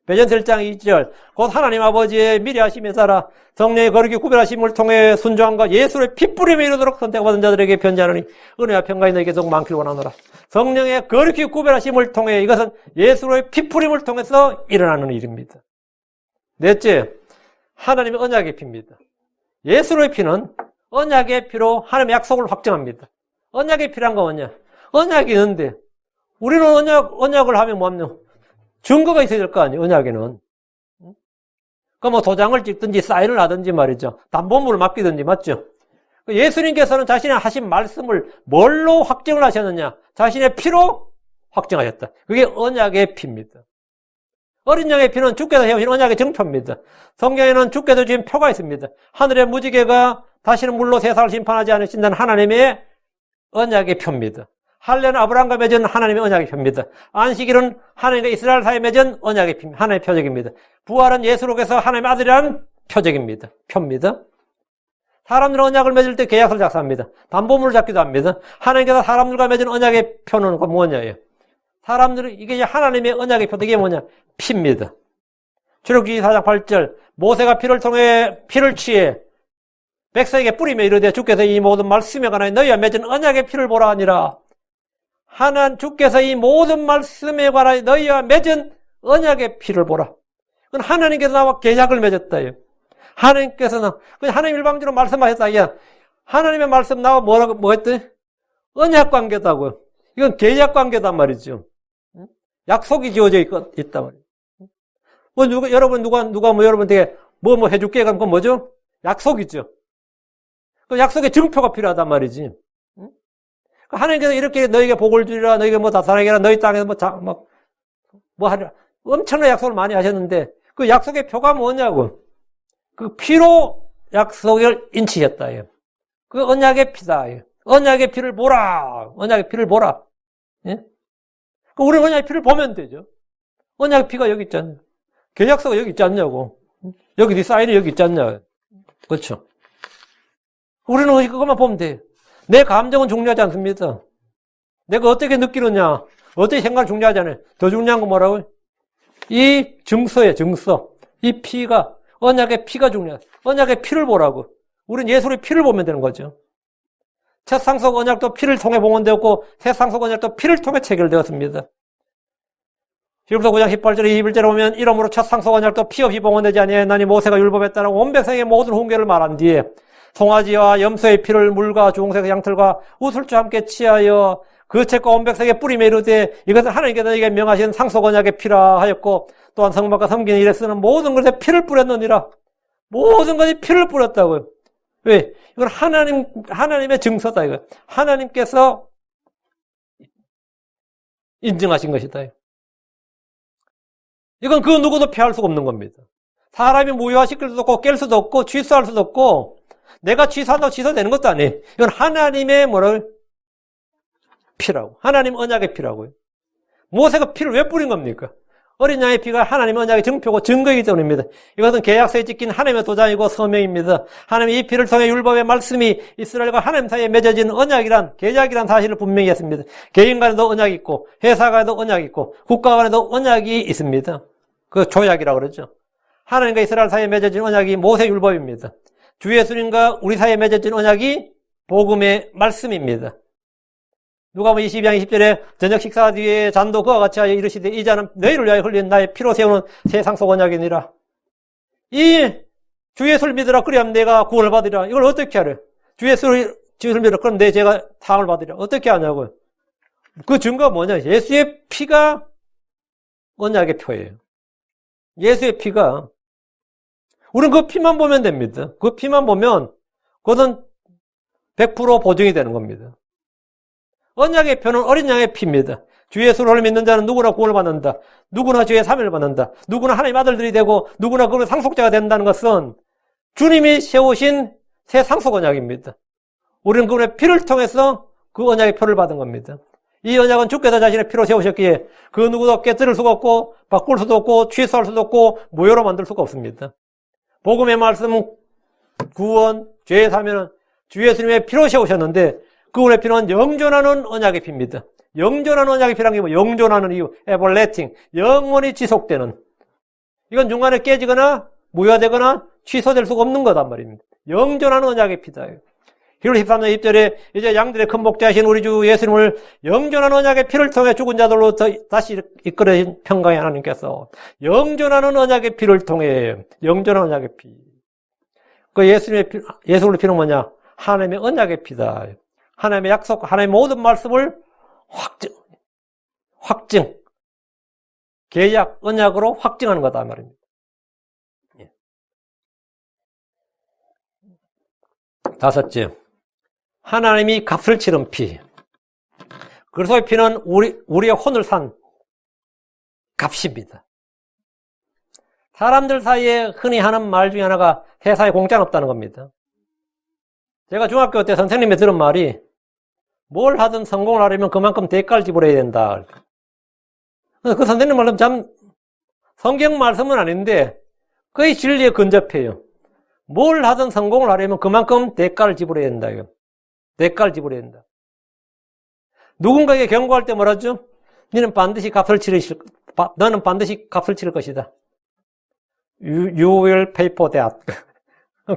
베전서 1장 2절 곧 하나님 아버지의 미리 하심에 따라 성령의 거룩히 구별하심을 통해 순종함과 예수의 피뿌림에 이르도록 선택받은 자들에게 편지하노니 은혜와 평강이 너에게 더욱 많기를 원하노라. 성령의 거룩히 구별하심을 통해 이것은 예수의 피뿌림을 통해서 일어나는 일입니다. 넷째, 하나님의 언약의 피입니다. 예수의 피는 언약의 피로 하나님의 약속을 확정합니다. 언약의 피란 건 뭐냐? 언약이 있는데 우리는 언약을 하면 뭐하냐? 증거가 있어야 될 거 아니에요, 언약에는. 그 뭐 도장을 찍든지 사인을 하든지 말이죠. 담보물을 맡기든지, 맞죠? 예수님께서는 자신의 하신 말씀을 뭘로 확정을 하셨느냐? 자신의 피로 확정하셨다. 그게 언약의 피입니다. 어린 양의 피는 주께서 세우신 언약의 증표입니다. 성경에는 주께서 주신 표가 있습니다. 하늘의 무지개가 다시는 물로 세상을 심판하지 않으신다는 하나님의 언약의 표입니다. 할례는 아브라함과 맺은 하나님의 언약의 표입니다. 안식일은 하나님과 이스라엘 사이에 맺은 언약의 표, 하나님의 표적입니다. 부활은 예수로께서 하나님의 아들이라는 표적입니다. 표입니다. 사람들은 언약을 맺을 때 계약서를 작성합니다. 담보물을 잡기도 합니다. 하나님께서 사람들과 맺은 언약의 표는 뭐냐예요? 사람들은 이게 하나님의 언약의 표, 이게 뭐냐? 피입니다. 출애굽기 4장 8절 모세가 피를 취해 백성에게 뿌리며 이르되 주께서 이 모든 말씀에 관하여 너희와 맺은 언약의 피를 보라 하니라. 주께서 이 모든 말씀에 관하여 너희와 맺은 언약의 피를 보라. 그건 하나님께서 나와 계약을 맺었다. 하나님께서는 그냥 하나님 일방적으로 말씀하셨다. 야, 하나님의 말씀 나와 뭐 했더니 언약 관계다고요. 이건 계약 관계단 말이죠. 약속이 지어져 있단 말이에요. 뭐 여러분 여러분에게 뭐 해줄게 그럼 그건 뭐죠? 약속이죠. 그 약속의 증표가 필요하단 말이지. 하나님께서 이렇게 너에게 복을 주리라, 너에게 뭐 다스리게 하라, 너희 땅에서 뭐 하리라. 엄청난 약속을 많이 하셨는데, 그 약속의 표가 뭐냐고. 그 피로 약속을 인치셨다. 그 언약의 피다. 언약의 피를 보라. 언약의 피를 보라. 예? 우리 언약의 피를 보면 되죠. 언약의 피가 여기 있잖아요. 계약서가 여기 있지 않냐고. 여기 네 사인이 여기 있지 않냐. 그렇죠. 우리는 그것만 보면 돼요. 내 감정은 중요하지 않습니다. 내가 어떻게 느끼느냐, 어떻게 생각을 중요하지 않아요. 더 중요한 건 뭐라고요? 이 증서예요, 증서. 이 피가, 언약의 피가 중요해요. 언약의 피를 보라고. 우리는 예수의 피를 보면 되는 거죠. 첫 상속 언약도 피를 통해 봉헌되었고, 새 상속 언약도 피를 통해 체결되었습니다. 히브리서 9장 18절에 21절에 보면 이러므로 첫 상속 언약도 피 없이 봉헌되지 아니하였나니 모세가 율법에 따라 온 백성의 모든 훈계를 말한 뒤에 송아지와 염소의 피를 물과 주홍색 양털과 우슬주와 함께 취하여 그 책과 온 백성에게 뿌리며 이르되 이것은 하나님께서 너희에게 명하신 상속 언약의 피라 하였고 또한 성막과 섬기는 일에 쓰는 모든 것에 피를 뿌렸느니라. 모든 것이 피를 뿌렸다고요. 왜? 이건 하나님의 증서다 이거. 하나님께서 인증하신 것이다. 이건 그 누구도 피할 수가 없는 겁니다. 사람이 무효화시킬 수도 없고 깰 수도 없고 취소할 수도 없고 내가 취소한다고 취소되는 것도 아니에요. 이건 하나님의 피라고. 하나님 언약의 피라고요. 모세가 피를 왜 뿌린 겁니까? 어린 양의 피가 하나님의 언약의 증표고 증거이기 때문입니다. 이것은 계약서에 찍힌 하나님의 도장이고 서명입니다. 하나님이 이 피를 통해 율법의 말씀이 이스라엘과 하나님 사이에 맺어진 언약이란 계약이란 사실을 분명히 했습니다. 개인 간에도 언약이 있고 회사 간에도 언약이 있고 국가 간에도 언약이 있습니다. 그 조약이라고 그러죠. 하나님과 이스라엘 사이에 맺어진 언약이 모세 율법입니다. 주 예수님과 우리 사이에 맺어진 언약이 복음의 말씀입니다. 누가복음 22장 20절에 저녁 식사 뒤에 잔도 그와 같이 하여 이르시되 이 잔은 너희를 위하여 흘린 나의 피로 세우는 새 상속 언약이니라. 이 주 예수를 믿으라 그리하면 내가 구원을 받으리라. 이걸 어떻게 하래? 주 예수를 믿으라 그럼 내 죄가 사함을 받으리라. 어떻게 하냐고요? 그 증거가 뭐냐? 예수의 피가 언약의 표예요. 예수의 피가 우리는 그 피만 보면 됩니다. 그 피만 보면 그것은 100% 보증이 되는 겁니다. 언약의 표는 어린 양의 피입니다. 주 예수를 믿는 자는 누구나 구원을 받는다. 누구나 주의 사명을 받는다. 누구나 하나님의 아들들이 되고 누구나 그의 상속자가 된다는 것은 주님이 세우신 새 상속 언약입니다. 우리는 그분의 피를 통해서 그 언약의 표를 받은 겁니다. 이 언약은 주께서 자신의 피로 세우셨기에 그 누구도 깨뜨릴 수가 없고 바꿀 수도 없고 취소할 수도 없고 무효로 만들 수가 없습니다. 복음의 말씀, 구원, 죄의 사면은 주 예수님의 피로 세우셨는데 그분의 피는 영존하는 언약의 피입니다. 영존하는 언약의 피라는 게 뭐 영존하는 이유, everlasting, 영원히 지속되는. 이건 중간에 깨지거나 무효되거나 취소될 수가 없는 거단 말입니다. 영존하는 언약의 피다. 히브리 13장 2절에 이제 양들의 큰 목자이신 우리 주 예수님을 영존하는 언약의 피를 통해 죽은 자들로 다시 이끌어진 평강의 하나님께서 영존하는 언약의 피를 통해 영존하는 언약의 피. 그 예수님의 피, 예수의 피는 뭐냐? 하나님의 언약의 피다. 하나님의 약속, 하나님의 모든 말씀을 확증, 계약, 언약으로 확증하는 거다 말입니다. 다섯째, 하나님이 값을 치른 피. 그리스도의 피는 우리의 혼을 산 값입니다. 사람들 사이에 흔히 하는 말 중에 하나가 세상에 공짜는 없다는 겁니다. 제가 중학교 때 선생님이 들은 말이 뭘 하든 성공을 하려면 그만큼 대가를 지불해야 된다. 그 선생님 말씀 참 성경 말씀은 아닌데 거의 진리에 근접해요. 뭘 하든 성공을 하려면 그만큼 대가를 지불해야 된다. 대가를 지불해야 된다. 누군가에게 경고할 때 뭐라죠? 너는 반드시 값을 치를 것이다. You will pay for that.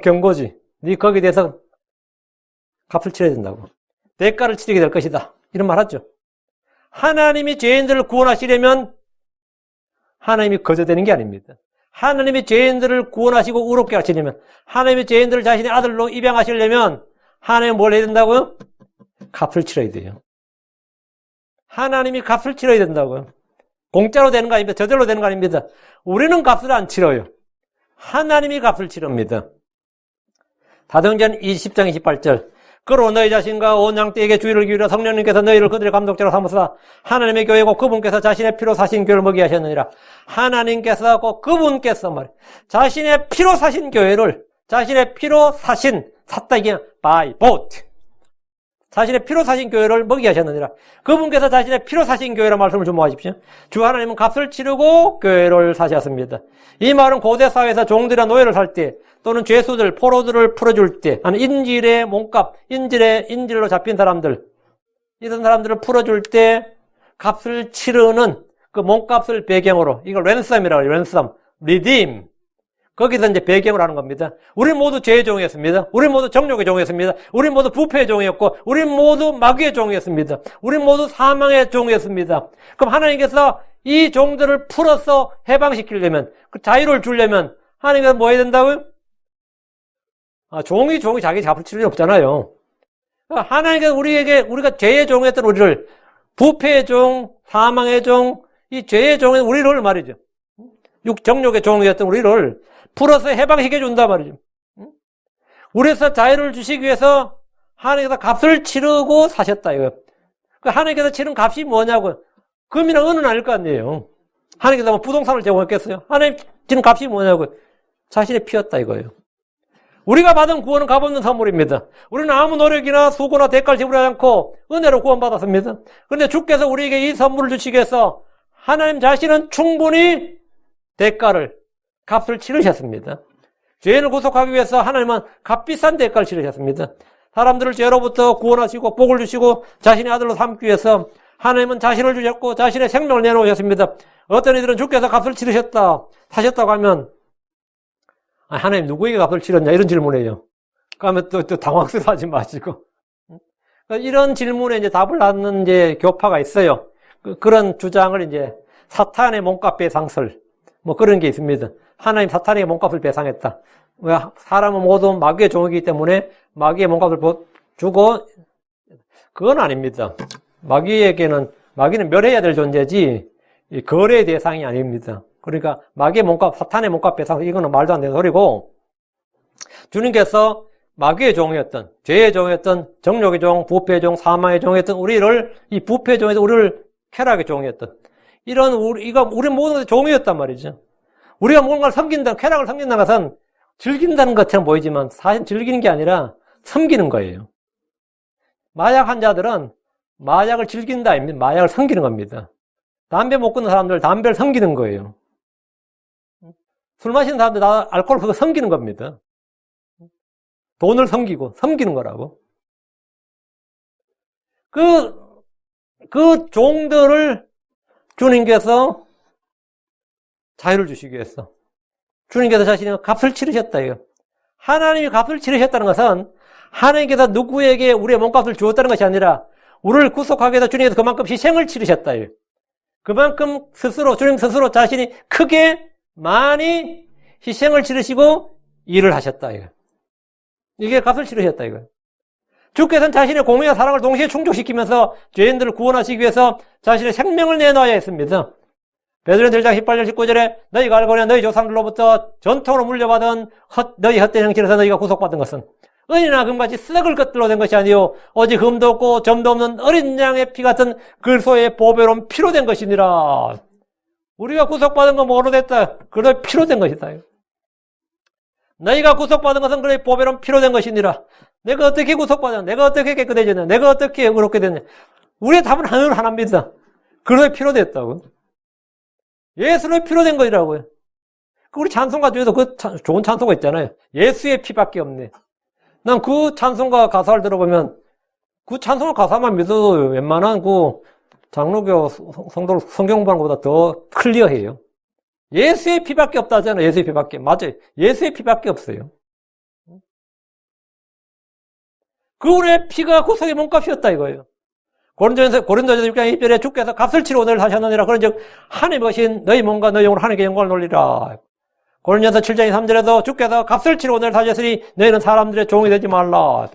경고지. 네 거기에 대해서 값을 치러야 된다고. 대가를 치르게 될 것이다. 이런 말 하죠. 하나님이 죄인들을 구원하시려면 하나님이 거저되는 게 아닙니다. 하나님이 죄인들을 구원하시고 의롭게 하시려면, 하나님이 죄인들을 자신의 아들로 입양하시려면 하나님은 뭘 해야 된다고요? 값을 치러야 돼요. 하나님이 값을 치러야 된다고요. 공짜로 되는 거 아닙니다. 저절로 되는 거 아닙니다. 우리는 값을 안 치러요. 하나님이 값을 치릅니다. 사도행전 20장 28절. 그로 너희 자신과 온 양떼에게 주의를 기울여 성령님께서 너희를 그들의 감독자로 삼으사 하나님의 교회고 그분께서 자신의 피로 사신 교회를 먹게 하셨느니라. 하나님께서 꼭 그분께서 말이에요. 자신의 피로 사신 교회를 자신의 피로 샀다 이게 by bought. 자신의 피로 사신 교회를 먹게 하셨느니라. 그분께서 자신의 피로 사신 교회라는 말씀을 주목하십시오. 주 하나님은 값을 치르고 교회를 사셨습니다. 이 말은 고대 사회에서 종들이나 노예를 살 때 또는 죄수들, 포로들을 풀어줄 때 아니 인질의 몸값, 인질로 잡힌 사람들 이런 사람들을 풀어줄 때 값을 치르는 그 몸값을 배경으로 이걸 랜섬이라고 해요. 랜섬, 리딤. 거기서 이제 배경을 하는 겁니다. 우리 모두 죄의 종이었습니다. 우리 모두 정욕의 종이었습니다. 우리 모두 부패의 종이었고, 우리 모두 마귀의 종이었습니다. 우리 모두 사망의 종이었습니다. 그럼 하나님께서 이 종들을 풀어서 해방시키려면, 그 자유를 주려면 하나님께서 뭐 해야 된다고요? 종이 자기 값을 치를 일 없잖아요. 하나님께서 우리가 죄의 종이었던 우리를 부패의 종, 사망의 종, 이 죄의 종의 우리를 말이죠. 정욕의 종이었던 우리를 풀어서 해방시켜 준단 말이죠. 우리에서 자유를 주시기 위해서 하나님께서 값을 치르고 사셨다 이거. 그 하나님께서 치른 값이 뭐냐고. 금이나 은은 아닐 거 아니에요. 하나님께서 뭐 부동산을 제공했겠어요? 하나님 치른 값이 뭐냐고. 자신의 피였다 이거예요. 우리가 받은 구원은 값없는 선물입니다. 우리는 아무 노력이나 수고나 대가를 지불하지 않고 은혜로 구원받았습니다. 그런데 주께서 우리에게 이 선물을 주시기 위해서 하나님 자신은 충분히 값을 치르셨습니다. 죄인을 구속하기 위해서 하나님은 값비싼 대가를 치르셨습니다. 사람들을 죄로부터 구원하시고 복을 주시고 자신의 아들로 삼기 위해서 하나님은 자신을 주셨고 자신의 생명을 내놓으셨습니다. 어떤 이들은 주께서 값을 사셨다고 하면 하나님 누구에게 값을 치렀냐 이런 질문이에요. 그러면 또 당황스러워하지 마시고 이런 질문에 이제 답을 하는 이제 교파가 있어요. 그런 주장을 이제 사탄의 몸값 배상설 뭐 그런 게 있습니다. 하나님 사탄에게 몸값을 배상했다. 왜 사람은 모두 마귀의 종이기 때문에 마귀의 몸값을 주고 그건 아닙니다. 마귀는 멸해야 될 존재지 거래의 대상이 아닙니다. 그러니까 마귀의 몸값, 사탄의 몸값 배상 이거는 말도 안 되는 소리고 주님께서 마귀의 종이었던, 죄의 종이었던, 정욕의 종, 부패의 종, 사망의 종이었던 우리를, 이 부패의 종에서 우리를 쾌락의 종이었던, 이런 우리 모든 종이었단 말이죠. 우리가 뭔가를 섬긴다, 쾌락을 섬긴다는 것은 즐긴다는 것처럼 보이지만 사실 즐기는 게 아니라 섬기는 거예요. 마약 환자들은 마약을 즐긴다 아닙니다. 마약을 섬기는 겁니다. 담배 못 끊는 사람들 담배를 섬기는 거예요. 술 마시는 사람들 알코올 그거 섬기는 겁니다. 돈을 섬기는 거라고. 그 종들을 주님께서 자유를 주시기 위해서 주님께서 자신의 값을 치르셨다 이거. 하나님이 값을 치르셨다는 것은 하나님께서 누구에게 우리의 몸값을 주었다는 것이 아니라 우리를 구속하기 위해서 주님께서 그만큼 희생을 치르셨다 이거. 그만큼 주님 스스로 자신이 크게 많이 희생을 치르시고 일을 하셨다 이거. 이게 값을 치르셨다 이거. 주께서는 자신의 공의와 사랑을 동시에 충족시키면서 죄인들을 구원하시기 위해서 자신의 생명을 내놔야 했습니다. 베드로전서 1장 18절 19절에 너희가 알거니와 너희 조상들로부터 전통으로 물려받은 너희 헛된 형체로서 너희가 구속받은 것은 은이나 금같이 썩을 것들로 된 것이 아니요 오직 흠도 없고 점도 없는 어린 양의 피 같은 그리스도의 보배로운 피로 된 것이니라. 우리가 구속받은 건 뭐로 됐다? 그리스도의 피로 된 것이다. 너희가 구속받은 것은 그의 보배로운 피로 된 것이니라. 내가 어떻게 구속받았냐? 내가 어떻게 깨끗해졌냐? 내가 어떻게 의롭게 됐냐? 우리의 답은 하나입니다. 그의 피로 됐다고. 예수의 피로 된 것이라고요. 우리 찬송가 중에서 그 좋은 찬송가 있잖아요. 예수의 피밖에 없네. 난 그 찬송가 가사를 들어보면 그 찬송가 가사만 믿어도 웬만한 그 장로교 성도 성경 공부하는 것보다 더 클리어해요. 예수의 피밖에 없다잖아요. 예수의 피밖에. 맞아요. 예수의 피밖에 없어요. 그 우리의 피가 구속의 몸값이었다 이거예요. 고린도전서 6장 2절에 주께서 값을 치러 오늘 하셨느니라. 그런즉 하나님 오신 너희 몸과 너희 영으로 하나님께 영광을 돌리라. 고린도전서 7장 3절에도 주께서 값을 치러 오늘 하셨으니 너희는 사람들의 종이 되지 말라.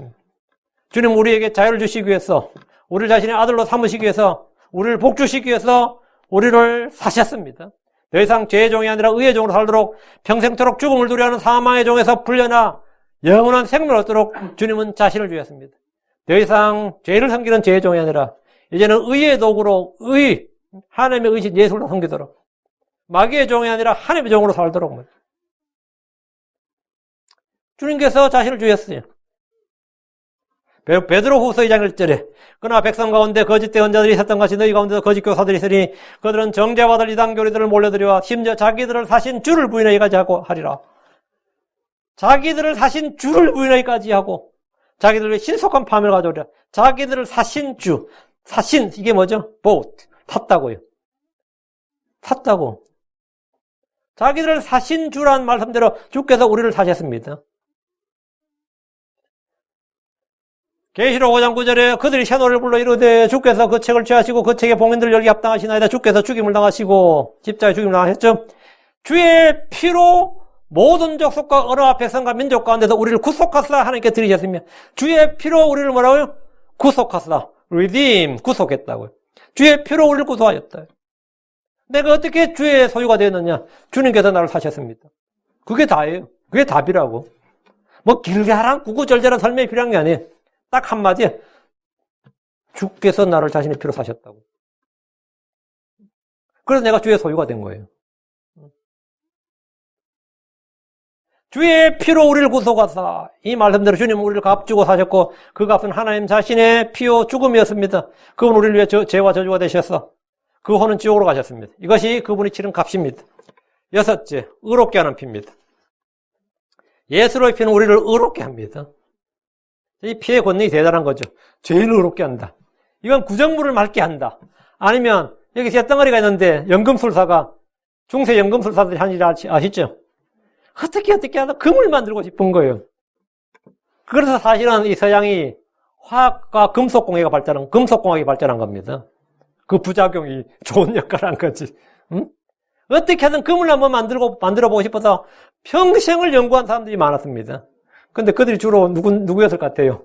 주님 우리에게 자유를 주시기 위해서 우리를 자신의 아들로 삼으시기 위해서 우리를 복주시기 위해서 우리를 사셨습니다. 더 이상 죄의 종이 아니라 의의 종으로 살도록 평생토록 죽음을 두려워하는 사망의 종에서 풀려나 영원한 생명을 얻도록 주님은 자신을 주셨습니다. 더 이상 죄를 섬기는 죄의 종이 아니라 이제는 의의 도구로 하나님의 의신 예수로 섬기도록 마귀의 종이 아니라 하나님의 종으로 살도록 주님께서 자신을 주셨어요. 베드로후서 2장 1절에 그러나 백성 가운데 거짓 대언자들이 있었던 것이 너희 가운데도 거짓 교사들이 있으니 그들은 정죄받을 이단 교리들을 몰려들여 심지어 자기들을 사신 주를 부인하기까지 하고 하리라. 자기들을 사신 주를 부인하기까지 하고 자기들의 신속한 파멸을 가져오리라. 자기들을 사신 주, 사신 이게 뭐죠? bought, 샀다고요. 샀다고. 자기들을 사신 주란 말씀대로 주께서 우리를 사셨습니다. 계시록 5장 9절에 그들이 새 노래를 불러 이르되 주께서 그 책을 취하시고 그 책의 봉인들을 열기 합당하시나이다. 주께서 죽임을 당하시고 십자가에 죽임을 당하셨죠. 주의 피로 모든 족속과 언어와 백성과 민족 가운데서 우리를 구속하사 하나님께 드리셨으며 주의 피로 우리를 뭐라고요? 구속하사. redeem, 구속했다고요. 주의 피로 우리를 구속하셨다. 내가 어떻게 주의 소유가 되었느냐? 주님께서 나를 사셨습니다. 그게 다예요. 그게 답이라고. 뭐 길게 구구절절한 설명이 필요한 게 아니에요. 딱 한마디에 주께서 나를 자신의 피로 사셨다고. 그래서 내가 주의 소유가 된 거예요. 주의 피로 우리를 구속하사. 이 말씀대로 주님은 우리를 값주고 사셨고 그 값은 하나님 자신의 피요 죽음이었습니다. 그분 우리를 위해 죄와 저주가 되셔서 그 혼은 지옥으로 가셨습니다. 이것이 그분이 치른 값입니다. 여섯째, 의롭게 하는 피입니다. 예수로의 피는 우리를 의롭게 합니다. 이 피의 권능이 대단한 거죠. 죄인을 의롭게 한다. 이건 구정물을 맑게 한다. 아니면 여기 쇳덩어리가 있는데 연금술사가 중세 연금술사들이 한 일 아시죠? 어떻게 하다 금을 만들고 싶은 거예요. 그래서 사실은 이 서양이 화학과 금속공학이 발전한 겁니다. 그 부작용이 좋은 역할을 한 거지. 응? 어떻게 하든 금을 한번 만들어보고 싶어서 평생을 연구한 사람들이 많았습니다. 근데 그들이 주로 누구였을 것 같아요?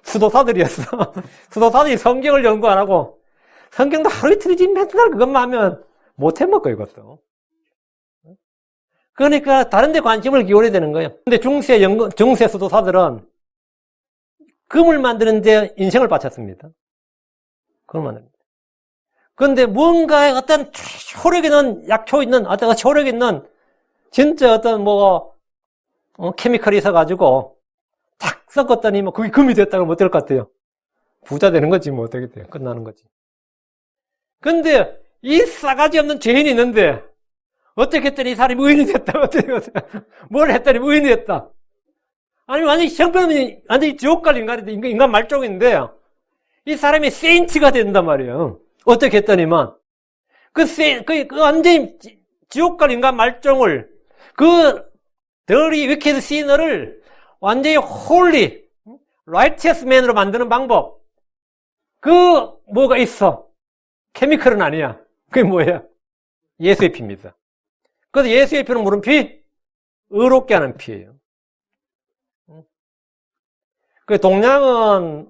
수도사들이었어. 수도사들이 성경을 연구 안 하고, 성경도 하루 이틀이지 맨날 그것만 하면 못 해먹어, 이것도. 그러니까 다른 데 관심을 기울여야 되는 거예요. 근데 중세 수도사들은 금을 만드는데 인생을 바쳤습니다. 금을 만듭니다. 그런데 뭔가에 어떤 효력 있는, 약효 있는, 어떤 효력 있는, 진짜 어떤 케미컬이 있어가지고, 탁 섞었더니 그게 금이 됐다 그러면 어떨 것 같아요? 부자 되는 거지, 어떻게 돼요? 끝나는 거지. 근데, 이 싸가지 없는 죄인이 있는데, 어떻게 했더니 이 사람이 의인이 됐다, 뭘 했더니 의인이 됐다. 아니, 완전히 형편없는, 완전히 지옥 갈 인간인데, 인간 말종인데, 이 사람이 세인트가 된단 말이에요. 어떻게 했더니만, 완전히 지옥 갈 인간 말종을, 더리 위키드 시너를 완전히 홀리, 라이티어스 맨으로 만드는 방법. 뭐가 있어. 케미컬은 아니야. 그게 뭐야? 예수의 피입니다. 그래서 예수의 피는 무슨 피? 의롭게 하는 피예요. 동양은,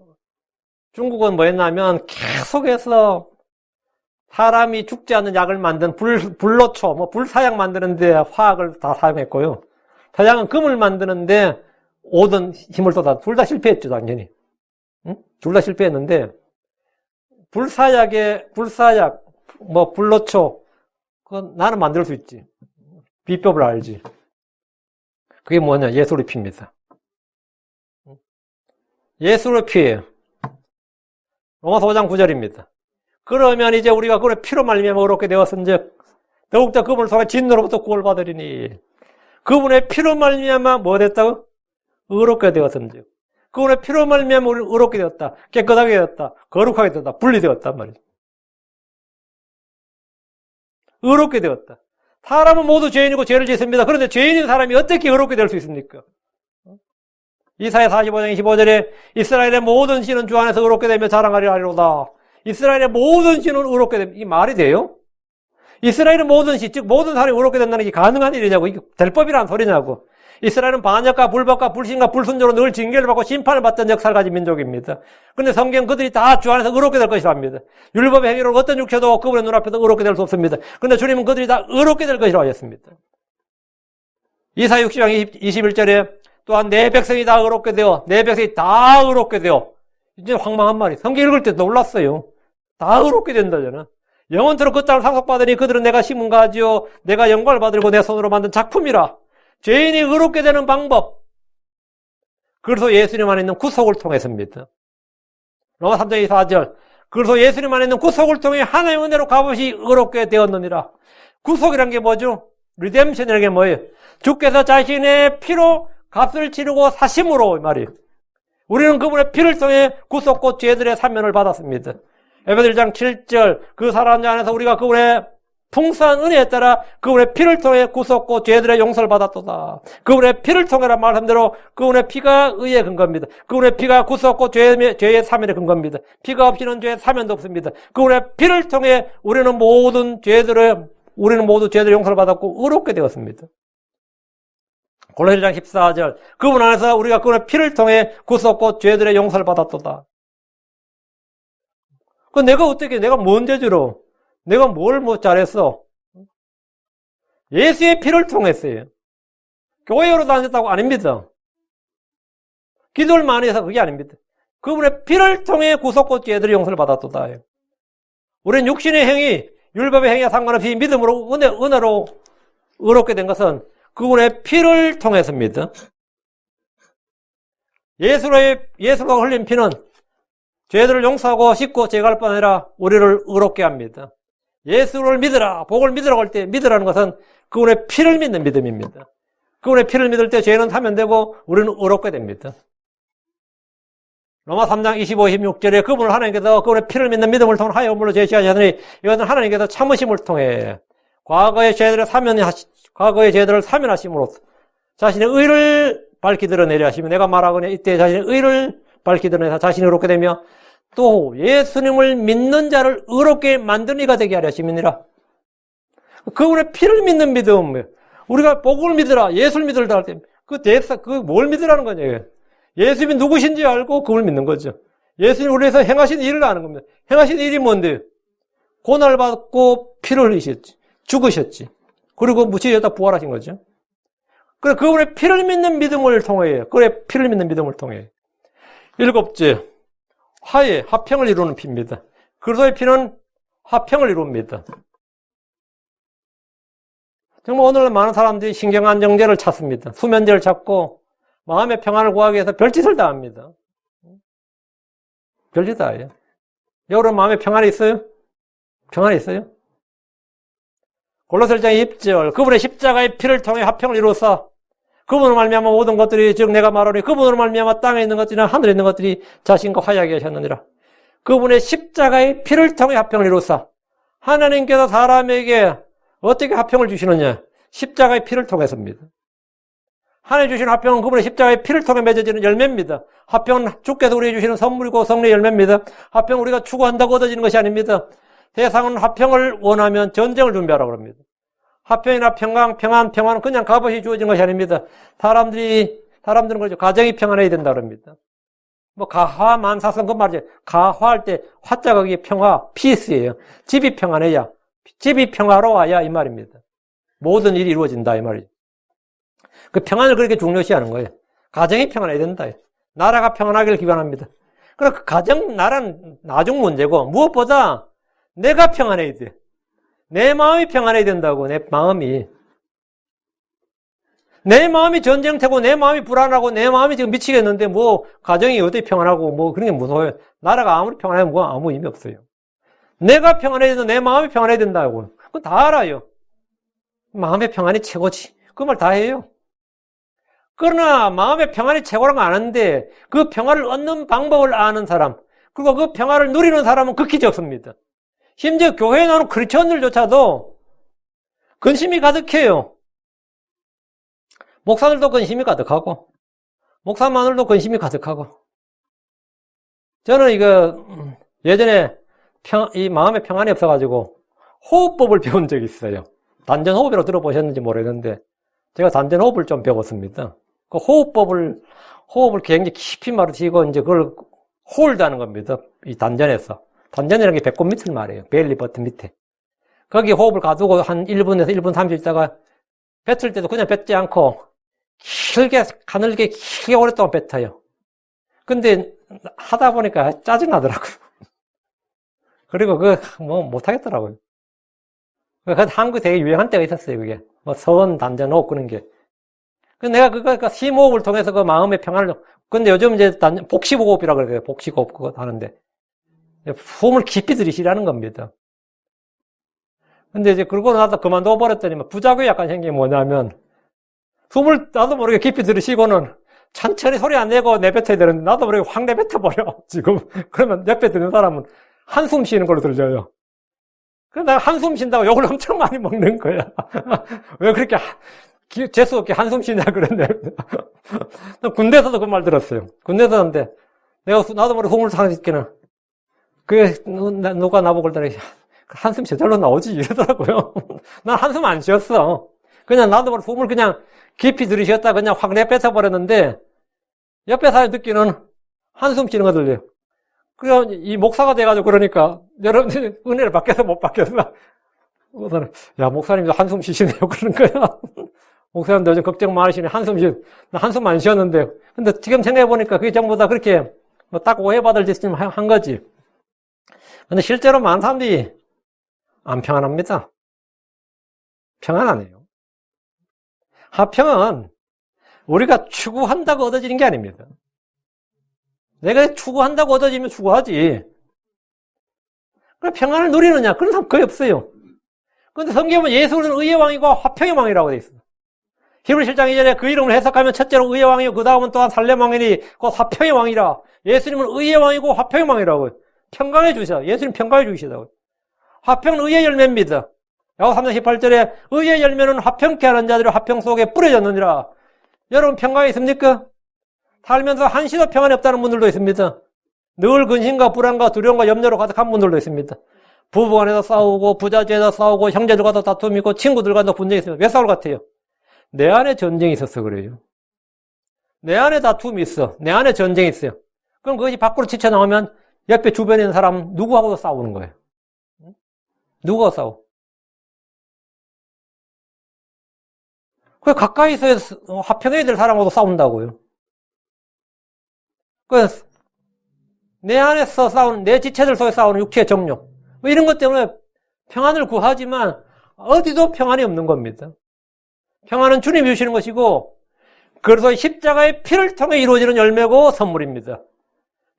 중국은 뭐였냐면 계속해서 사람이 죽지 않는 약을 만든 불로초, 불사약 만드는데 화학을 다 사용했고요. 서양은 금을 만드는데 모든 힘을 쏟아, 둘 다 실패했죠, 당연히. 응? 둘 다 실패했는데, 불사약, 불로초, 그건 나는 만들 수 있지. 비법을 알지. 그게 뭐냐, 예수의 피입니다. 예수의 피예요. 로마서 5장 9절입니다. 그러면 이제 우리가 그의 피로 말미암아 의롭게 되었은즉 더욱더 그분을 통해 진노로부터 구원받으리니 그분의 피로 말미암아 뭐 됐다고? 의롭게 되었은즉 그분의 피로 말미암아 우리는 의롭게 되었다. 깨끗하게 되었다. 거룩하게 되었다. 분리되었단 말이죠. 의롭게 되었다. 사람은 모두 죄인이고 죄를 짓습니다. 그런데 죄인인 사람이 어떻게 의롭게 될 수 있습니까? 이사야 45장 25절에 이스라엘의 모든 신은 주 안에서 의롭게 되며 자랑하리라 하리로다. 이스라엘의 모든 신은 의롭게 되면 이게 말이 돼요? 이스라엘의 모든 신, 즉 모든 사람이 의롭게 된다는 게 가능한 일이냐고, 이게 될 법이라는 소리냐고. 이스라엘은 반역과 불법과 불신과 불순조로 늘 징계를 받고 심판을 받던 역사를 가진 민족입니다. 그런데 성경 그들이 다 주 안에서 의롭게 될 것이라 합니다. 율법의 행위로 어떤 육체도 그분의 눈앞에서 의롭게 될 수 없습니다. 그런데 주님은 그들이 다 의롭게 될 것이라고 하셨습니다. 이사야 60장 21절에 또한 내 백성이 다 의롭게 되어, 내 백성이 다 의롭게 되어, 이제 황망한 말이. 성경 읽을 때 놀랐어요. 다 의롭게 된다잖아. 영원토록 그 땅을 상속받으니 그들은 내가 심은 가지요, 내가 영광을 받으려고 내 손으로 만든 작품이라. 죄인이 의롭게 되는 방법. 그래서 예수님 안에 있는 구속을 통해서입니다. 로마 3장 24절. 그래서 예수님 안에 있는 구속을 통해 하나님의 은혜로 값없이 의롭게 되었느니라. 구속이란 게 뭐죠? 리뎀션이라는 게 뭐예요? 주께서 자신의 피로 값을 치르고 사심으로 말이에요. 우리는 그분의 피를 통해 구속고 죄들의 사면을 받았습니다. 에베소 1장 7절 그 사랑 안에서 우리가 그분의 풍성한 은혜에 따라 그분의 피를 통해 구속고 죄들의 용서를 받았도다. 그분의 피를 통해란 말씀대로 그분의 피가 의의 근거입니다. 그분의 피가 구속고 죄의 사면의 근거입니다. 피가 없이는 죄의 사면도 없습니다. 그분의 피를 통해 우리는 모두 죄들의 용서를 받았고 의롭게 되었습니다. 골로새장 14절 그분 안에서 우리가 그분의 피를 통해 구속고 죄들의 용서를 받았도다. 내가 뭔 죄지로 내가 뭘 잘했어? 예수의 피를 통했어요. 교회로 다녔다고 아닙니다. 기도를 많이 해서 그게 아닙니다. 그분의 피를 통해 구속고 죄들의 용서를 받았도다. 우리는 육신의 행위, 율법의 행위와 상관없이 믿음으로 은혜로 의롭게 된 것은 그분의 피를 통해서입니다. 예수로 흘린 피는 죄들을 용서하고 씻고 제거할 뿐 아니라 우리를 의롭게 합니다. 예수를 믿으라, 복을 믿으라고 할 때 믿으라는 것은 그분의 피를 믿는 믿음입니다. 그분의 피를 믿을 때 죄는 사면되고 우리는 의롭게 됩니다. 로마 3장 25, 26절에 그분을 하나님께서 그분의 피를 믿는 믿음을 통해 하여음으로 제시하셨으니 이것은 하나님께서 참으심을 통해 과거의 죄들을 사면하심으로 자신의 의를 밝히 드러내려 하시며 내가 말하거니 이때 자신의 의를 밝히 드러내서 자신이 의롭게 되며 또 예수님을 믿는 자를 의롭게 만드는 이가 되게 하려 하심이니라. 그분의 피를 믿는 믿음. 우리가 복을 믿으라, 예수를 믿으라 할 때 뭘 믿으라는 거냐. 예수님이 누구신지 알고 그걸 믿는 거죠. 예수님이 우리 위해서 행하신 일을 아는 겁니다. 행하신 일이 뭔데? 고난을 받고 피를 흘리셨지. 죽으셨지. 그리고 무치셨다 부활하신 거죠. 그래, 그분의 피를 믿는 믿음을 통해, 그래, 피를 믿는 믿음을 통해. 일곱째, 화해, 화평을 이루는 피입니다. 그리스도의 피는 화평을 이룹니다. 정말 오늘날 많은 사람들이 신경안정제를 찾습니다. 수면제를 찾고 마음의 평안을 구하기 위해서 별짓을 다 합니다. 별짓 다 해요. 여러분 마음에 평안이 있어요? 평안이 있어요? 골로새 1장 2절, 그분의 십자가의 피를 통해 화평을 이루사 그분으로 말미암아 모든 것들이, 즉 내가 말하리 그분으로 말미암아 땅에 있는 것들이나 하늘에 있는 것들이 자신과 화해하게 하셨느니라. 그분의 십자가의 피를 통해 화평을 이루사. 하나님께서 사람에게 어떻게 화평을 주시느냐? 십자가의 피를 통해서입니다. 하나님 주시는 화평은 그분의 십자가의 피를 통해 맺어지는 열매입니다. 화평은 주께서 우리에게 주시는 선물이고 성령의 열매입니다. 화평은 우리가 추구한다고 얻어지는 것이 아닙니다. 세상은 화평을 원하면 전쟁을 준비하라고 합니다. 화평이나 평안은 그냥 값없이 주어진 것이 아닙니다. 사람들은 그러죠. 가정이 평안해야 된다고 합니다. 뭐 가화만사성 그 말이죠. 가화할 때 화자가 그게 평화, 피스예요. 집이 평안해야, 집이 평화로워야 이 말입니다. 모든 일이 이루어진다 이 말이죠. 그 평안을 그렇게 중요시하는 거예요. 가정이 평안해야 된다. 나라가 평안하기를 기원합니다. 그럼 그 가정, 나라는 나중 문제고 무엇보다 내가 평안해야 돼. 내 마음이 평안해야 된다고. 내 마음이 전쟁터고 내 마음이 불안하고 내 마음이 지금 미치겠는데 뭐 가정이 어떻게 평안하고 뭐 그런 게 무서워요. 나라가 아무리 평안하면 뭐 아무 의미 없어요. 내가 평안해야 된다. 내 마음이 평안해야 된다고. 그건 다 알아요. 마음의 평안이 최고지. 그 말 다 해요. 그러나 마음의 평안이 최고란 거 아는데 그 평안을 얻는 방법을 아는 사람, 그리고 그 평안을 누리는 사람은 극히 적습니다. 심지어 교회에 나오는 크리스천들조차도 근심이 가득해요. 목사들도 근심이 가득하고 목사마늘도 근심이 가득하고. 저는 예전에 이 마음의 평안이 없어가지고 호흡법을 배운 적이 있어요. 단전호흡이라고 들어보셨는지 모르겠는데 제가 단전호흡을 좀 배웠습니다. 그 호흡을 굉장히 깊이 마시고 이제 그걸 홀드하는 겁니다. 이 단전에서. 단전이라는 게 배꼽 밑을 말해요. 벨리 버튼 밑에. 거기 호흡을 가두고 한 1분에서 1분 30초 있다가 뱉을 때도 그냥 뱉지 않고 가늘게 길게 오랫동안 뱉어요. 근데 하다 보니까 짜증나더라고요. 그리고 못하겠더라고요. 한국에 되게 유행한 때가 있었어요, 그게. 서원 단전 호흡 끄는 게. 내가 심호흡을 통해서 그 마음의 평안을, 근데 요즘 이제 복식호흡이라고 그래요. 복식호흡 그거 하는데. 숨을 깊이 들이쉬라는 겁니다. 근데 이제 그러고 나서 그만둬 버렸더니 부작용이 약간 생긴 게 뭐냐면 숨을 나도 모르게 깊이 들이쉬고는 천천히 소리 안 내고 내뱉어야 되는데 나도 모르게 확 내뱉어버려 지금. 그러면 옆에 듣는 사람은 한숨 쉬는 걸로 들려요. 그래서 내가 한숨 쉰다고 욕을 엄청 많이 먹는 거야. 왜 그렇게 재수없게 한숨 쉬냐 그랬네. 군대에서도 그 말 들었어요. 군대에서 하는데 나도 모르게 숨을 상했기는 누가 나보고 그러더니 한숨 저절로 나오지 이러더라고요. 난 한숨 안 쉬었어. 그냥 나도 모르게 숨을 그냥 깊이 들이쉬었다 그냥 확 내뱉어버렸는데 옆에 사람이 듣기는 한숨 쉬는 거 들려요. 그래서 이 목사가 돼가지고 그러니까 여러분들 은혜를 받겠어 못 받겠어? 그래서 야 목사님도 한숨 쉬시네요 그러는 거야. 목사님도 요즘 걱정 많으시네. 나 한숨 안 쉬었는데. 근데 지금 생각해보니까 그게 전부 다 그렇게 딱 오해받을 짓을 한 거지. 근데 실제로 많은 사람들이 안 평안합니다. 평안 안 해요. 화평은 우리가 추구한다고 얻어지는 게 아닙니다. 내가 추구한다고 얻어지면 추구하지. 그럼 평안을 누리느냐? 그런 사람 거의 없어요. 그런데 성경에 보면 예수는 의의 왕이고 화평의 왕이라고 돼 있어요. 히브리 7장 2절에 그 이름을 해석하면 첫째로 의의 왕이고 그 다음은 또한 살렘 왕이니 곧 화평의 왕이라. 예수님은 의의 왕이고 화평의 왕이라고요. 평강해 주시다. 예수님 평강해 주시다고요. 화평은 의의 열매입니다. 야고보서 3장 18절에 의의 열매는 화평케 하는 자들이 화평 속에 뿌려졌느니라. 여러분 평강이 있습니까? 살면서 한시도 평안이 없다는 분들도 있습니다. 늘 근심과 불안과 두려움과 염려로 가득한 분들도 있습니다. 부부 간에도 싸우고 부자제에도 싸우고 형제들과도 다툼이 있고 친구들과도 분쟁이 있습니다. 왜 싸울 것 같아요? 내 안에 전쟁이 있어서 그래요. 내 안에 다툼이 있어. 내 안에 전쟁이 있어요. 그럼 그것이 밖으로 지쳐나오면 옆에 주변에 있는 사람 누구하고도 싸우는 거예요. 누구하고 싸워? 그 가까이서 화평해야 될 사람하고도 싸운다고요. 그 내 안에서 싸우는, 내 지체들 속에 싸우는 육체의 정욕. 뭐 이런 것 때문에 평안을 구하지만 어디도 평안이 없는 겁니다. 평안은 주님이 주시는 것이고, 그래서 십자가의 피를 통해 이루어지는 열매고 선물입니다.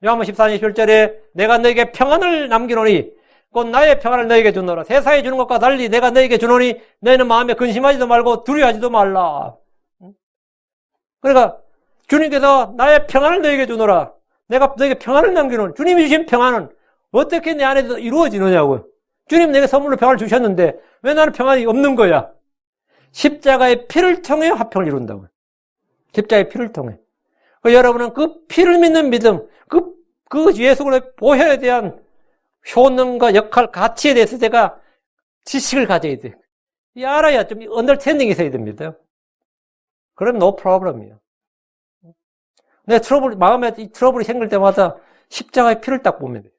요한복음 14장 11절에 내가 너에게 평안을 남기노니 곧 나의 평안을 너에게 주노라. 세상에 주는 것과 달리 내가 너에게 주노니 너희는 마음에 근심하지도 말고 두려워하지도 말라. 그러니까 주님께서 나의 평안을 너에게 주노라. 내가 너에게 평안을 남기노니, 주님이 주신 평안은 어떻게 내 안에서 이루어지느냐고요. 주님 내게 선물로 평안을 주셨는데 왜 나는 평안이 없는 거야? 십자가의 피를 통해 화평을 이룬다고요. 십자가의 피를 통해. 여러분은 그 피를 믿는 믿음, 그 예수 그리스도의 보혈에 대한 효능과 역할, 가치에 대해서 제가 지식을 가져야 돼요. 이 알아야 좀 언더스탠딩이 있어야 됩니다. 그럼 no problem이에요. 내 마음에 이 트러블이 생길 때마다 십자가의 피를 딱 보면 돼요.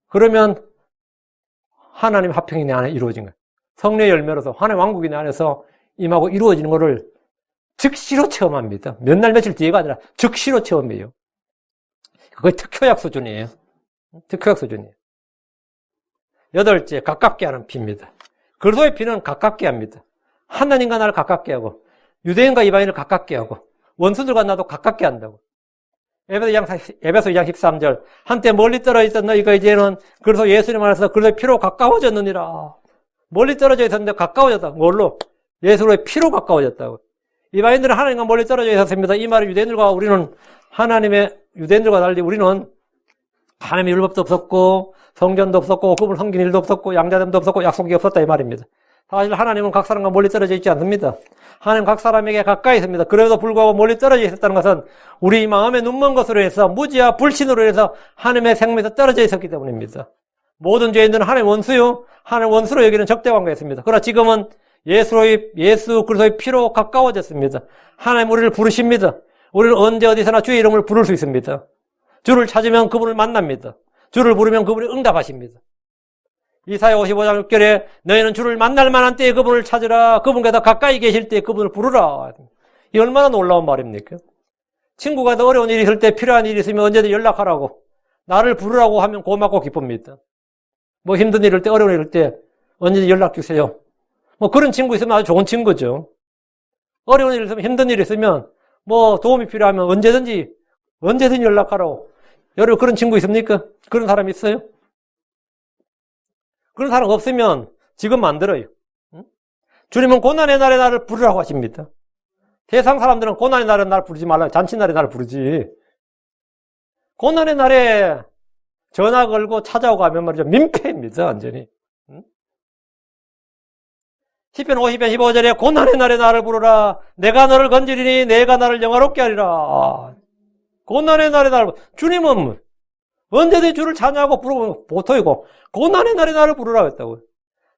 그러면 하나님 화평이 내 안에 이루어진 거예요. 성령의 열매로서 하나님 왕국이 내 안에서 임하고 이루어지는 것을 즉시로 체험합니다. 몇 날 며칠 뒤에가 아니라 즉시로 체험해요. 그게 특효약 수준이에요. 특효약 수준이에요. 여덟째, 가깝게 하는 피입니다. 그리스도의 피는 가깝게 합니다. 하나님과 나를 가깝게 하고 유대인과 이방인을 가깝게 하고 원수들과 나도 가깝게 한다고. 에베소 2장 13절 한때 멀리 떨어졌던 너희가 이제는 그래서 예수님 안에서 그리스도의 피로 가까워졌느니라. 멀리 떨어져 있었는데 가까워졌다. 뭘로? 예수의 피로 가까워졌다고. 이방인들은 하나님과 멀리 떨어져 있었습니다. 이 말은 유대인들과 우리는 유대인들과 달리 우리는 하나님의 율법도 없었고 성전도 없었고 그분을 섬긴 일도 없었고 양자됨도 없었고 약속이 없었다 이 말입니다. 사실 하나님은 각 사람과 멀리 떨어져 있지 않습니다. 하나님 각 사람에게 가까이 있습니다. 그래도 불구하고 멀리 떨어져 있었다는 것은 우리 마음의 눈먼 것으로 해서 무지와 불신으로 해서 하나님의 생명에서 떨어져 있었기 때문입니다. 모든 죄인들은 하나님 원수요, 하나님 원수로 여기는 적대 관계였습니다. 그러나 지금은 예수 그리스도의 피로 가까워졌습니다. 하나님 우리를 부르십니다. 우리는 언제 어디서나 주의 이름을 부를 수 있습니다. 주를 찾으면 그분을 만납니다. 주를 부르면 그분이 응답하십니다. 이사야 55장 6절에 너희는 주를 만날 만한 때에 그분을 찾으라. 그분께 더 가까이 계실 때에 그분을 부르라. 이 얼마나 놀라운 말입니까? 친구가 더 어려운 일이 있을 때 필요한 일이 있으면 언제든 연락하라고 나를 부르라고 하면 고맙고 기쁩니다. 뭐 힘든 일일 때 어려운 일일 때 언제든 연락 주세요. 뭐 그런 친구 있으면 아주 좋은 친구죠. 어려운 일 있으면 힘든 일 있으면 뭐 도움이 필요하면 언제든지 연락하라고. 여러분 그런 친구 있습니까? 그런 사람 있어요? 그런 사람 없으면 지금 만들어요. 주님은 고난의 날에 나를 부르라고 하십니다. 세상 사람들은 고난의 날에 나를 부르지 말라. 잔치날에 나를 부르지. 고난의 날에 전화 걸고 찾아오고 하면 말이죠. 민폐입니다. 완전히. 시편 50편 15절에 고난의 날에 나를 부르라. 내가 너를 건지리니 내가 나를 영화롭게 하리라. 고난의 날에 나를 주님은 언제든지 주를 찬양하고 부르고 보통이고 고난의 날에 나를 부르라고 했다고요.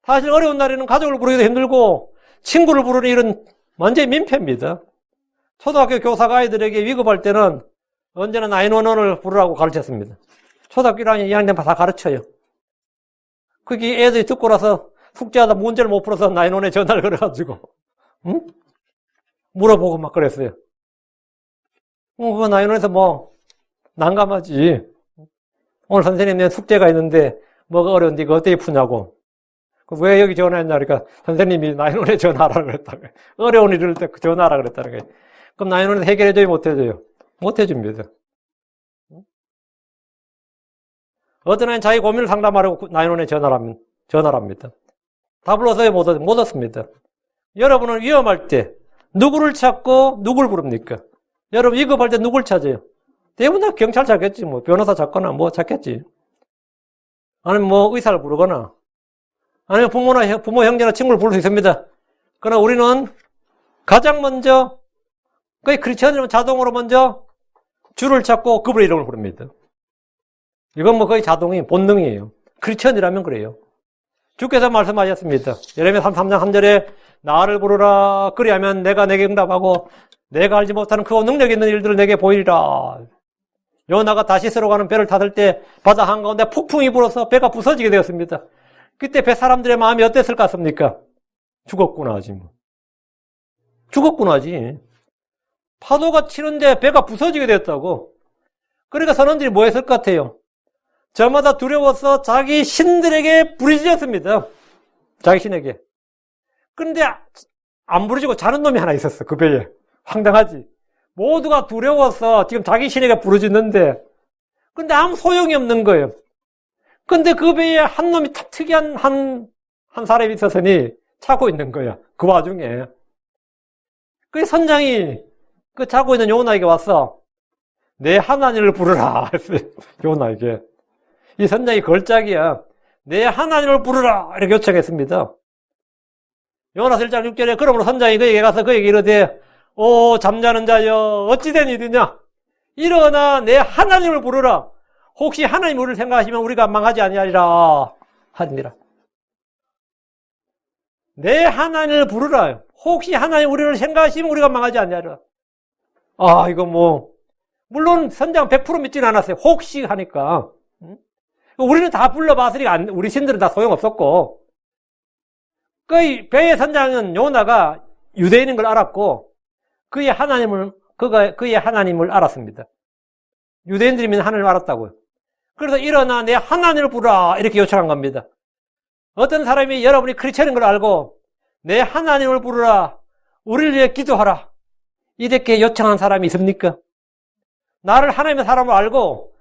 사실 어려운 날에는 가족을 부르기도 힘들고 친구를 부르는 일은 완전히 민폐입니다. 초등학교 교사가 아이들에게 위급할 때는 언제나 911을 부르라고 가르쳤습니다. 초등학교 1학년, 2학년 다 가르쳐요. 그게 애들이 듣고 나서 숙제하다 문제를 못 풀어서 911에 전화를 걸어가지고 물어보고 막 그랬어요. 그거 911에서 뭐 난감하지. 오늘 선생님 내 숙제가 있는데 뭐가 어려운데 이거 어떻게 푸냐고. 왜 여기 전화했냐 그러니까 선생님이 911에 전화하라 그랬다고. 어려운 일일 때 전화하라 그랬다는 거예요. 그럼 911에서 해결해줘요 못 해줘요? 못 해줍니다. 어떤 애는 자기 고민을 상담하려고 911에 전화를 합니다. 답을 얻어요 못 얻습니다. 여러분은 위험할 때 누구를 찾고 누굴 부릅니까? 여러분 위급할 때 누굴 찾아요? 대부분 다 경찰 찾겠지, 뭐, 변호사 찾거나 뭐 찾겠지. 아니면 뭐 의사를 부르거나, 아니면 부모, 형제나 친구를 부를 수 있습니다. 그러나 우리는 가장 먼저, 거의 크리스천이라면 자동으로 먼저 주를 찾고 그분의 이름을 부릅니다. 이건 뭐 거의 본능이에요. 크리스천이라면 그래요. 주께서 말씀하셨습니다. 예레미야 33장 3절에 나를 부르라. 그리하면 내가 내게 응답하고 내가 알지 못하는 크고 능력 있는 일들을 내게 보이리라. 요나가 다시스로 가는 배를 탔을 때 바다 한가운데 폭풍이 불어서 배가 부서지게 되었습니다. 그때 배 사람들의 마음이 어땠을 것 같습니까? 죽었구나 하지 뭐. 죽었구나 하지. 파도가 치는데 배가 부서지게 되었다고. 그러니까 선원들이 뭐 했을 것 같아요? 저마다 두려워서 자기 신들에게 부르짖었습니다. 자기 신에게. 그런데 안 부르짖고 자는 놈이 하나 있었어. 그 배에. 황당하지. 모두가 두려워서 지금 자기 신에게 부르짖는데 근데 아무 소용이 없는 거예요. 근데 그 배에 한 놈이 특이한 한 사람이 있었으니 자고 있는 거야. 그 와중에. 그 선장이 그 자고 있는 요나에게 와서 내 하나님을 부르라 했어요. 요나에게. 이 선장이 걸작이야. 내 하나님을 부르라 이렇게 요청했습니다. 요나 1장 6절에 그러므로 선장이 그에게 가서 그에게 이르되 오 잠자는 자여 어찌된 일이냐 일어나 내 하나님을 부르라 혹시 하나님 우리를 생각하시면 우리가 망하지 아니하리라 하니라. 내 하나님을 부르라. 혹시 하나님 우리를 생각하시면 우리가 망하지 아니하리라. 아 이거 뭐 물론 선장 100% 믿지는 않았어요. 혹시 하니까. 우리는 다 불러봤으니까 우리 신들은 다 소용없었고 그 배의 선장은 요나가 유대인인 걸 알았고 그의 하나님을 알았습니다. 유대인들이면 하나님을 알았다고요. 그래서 일어나 내 하나님을 부르라 이렇게 요청한 겁니다. 어떤 사람이 여러분이 크리스천인 걸 알고 내 하나님을 부르라 우리를 위해 기도하라 이렇게 요청한 사람이 있습니까? 나를 하나님의 사람으로 알고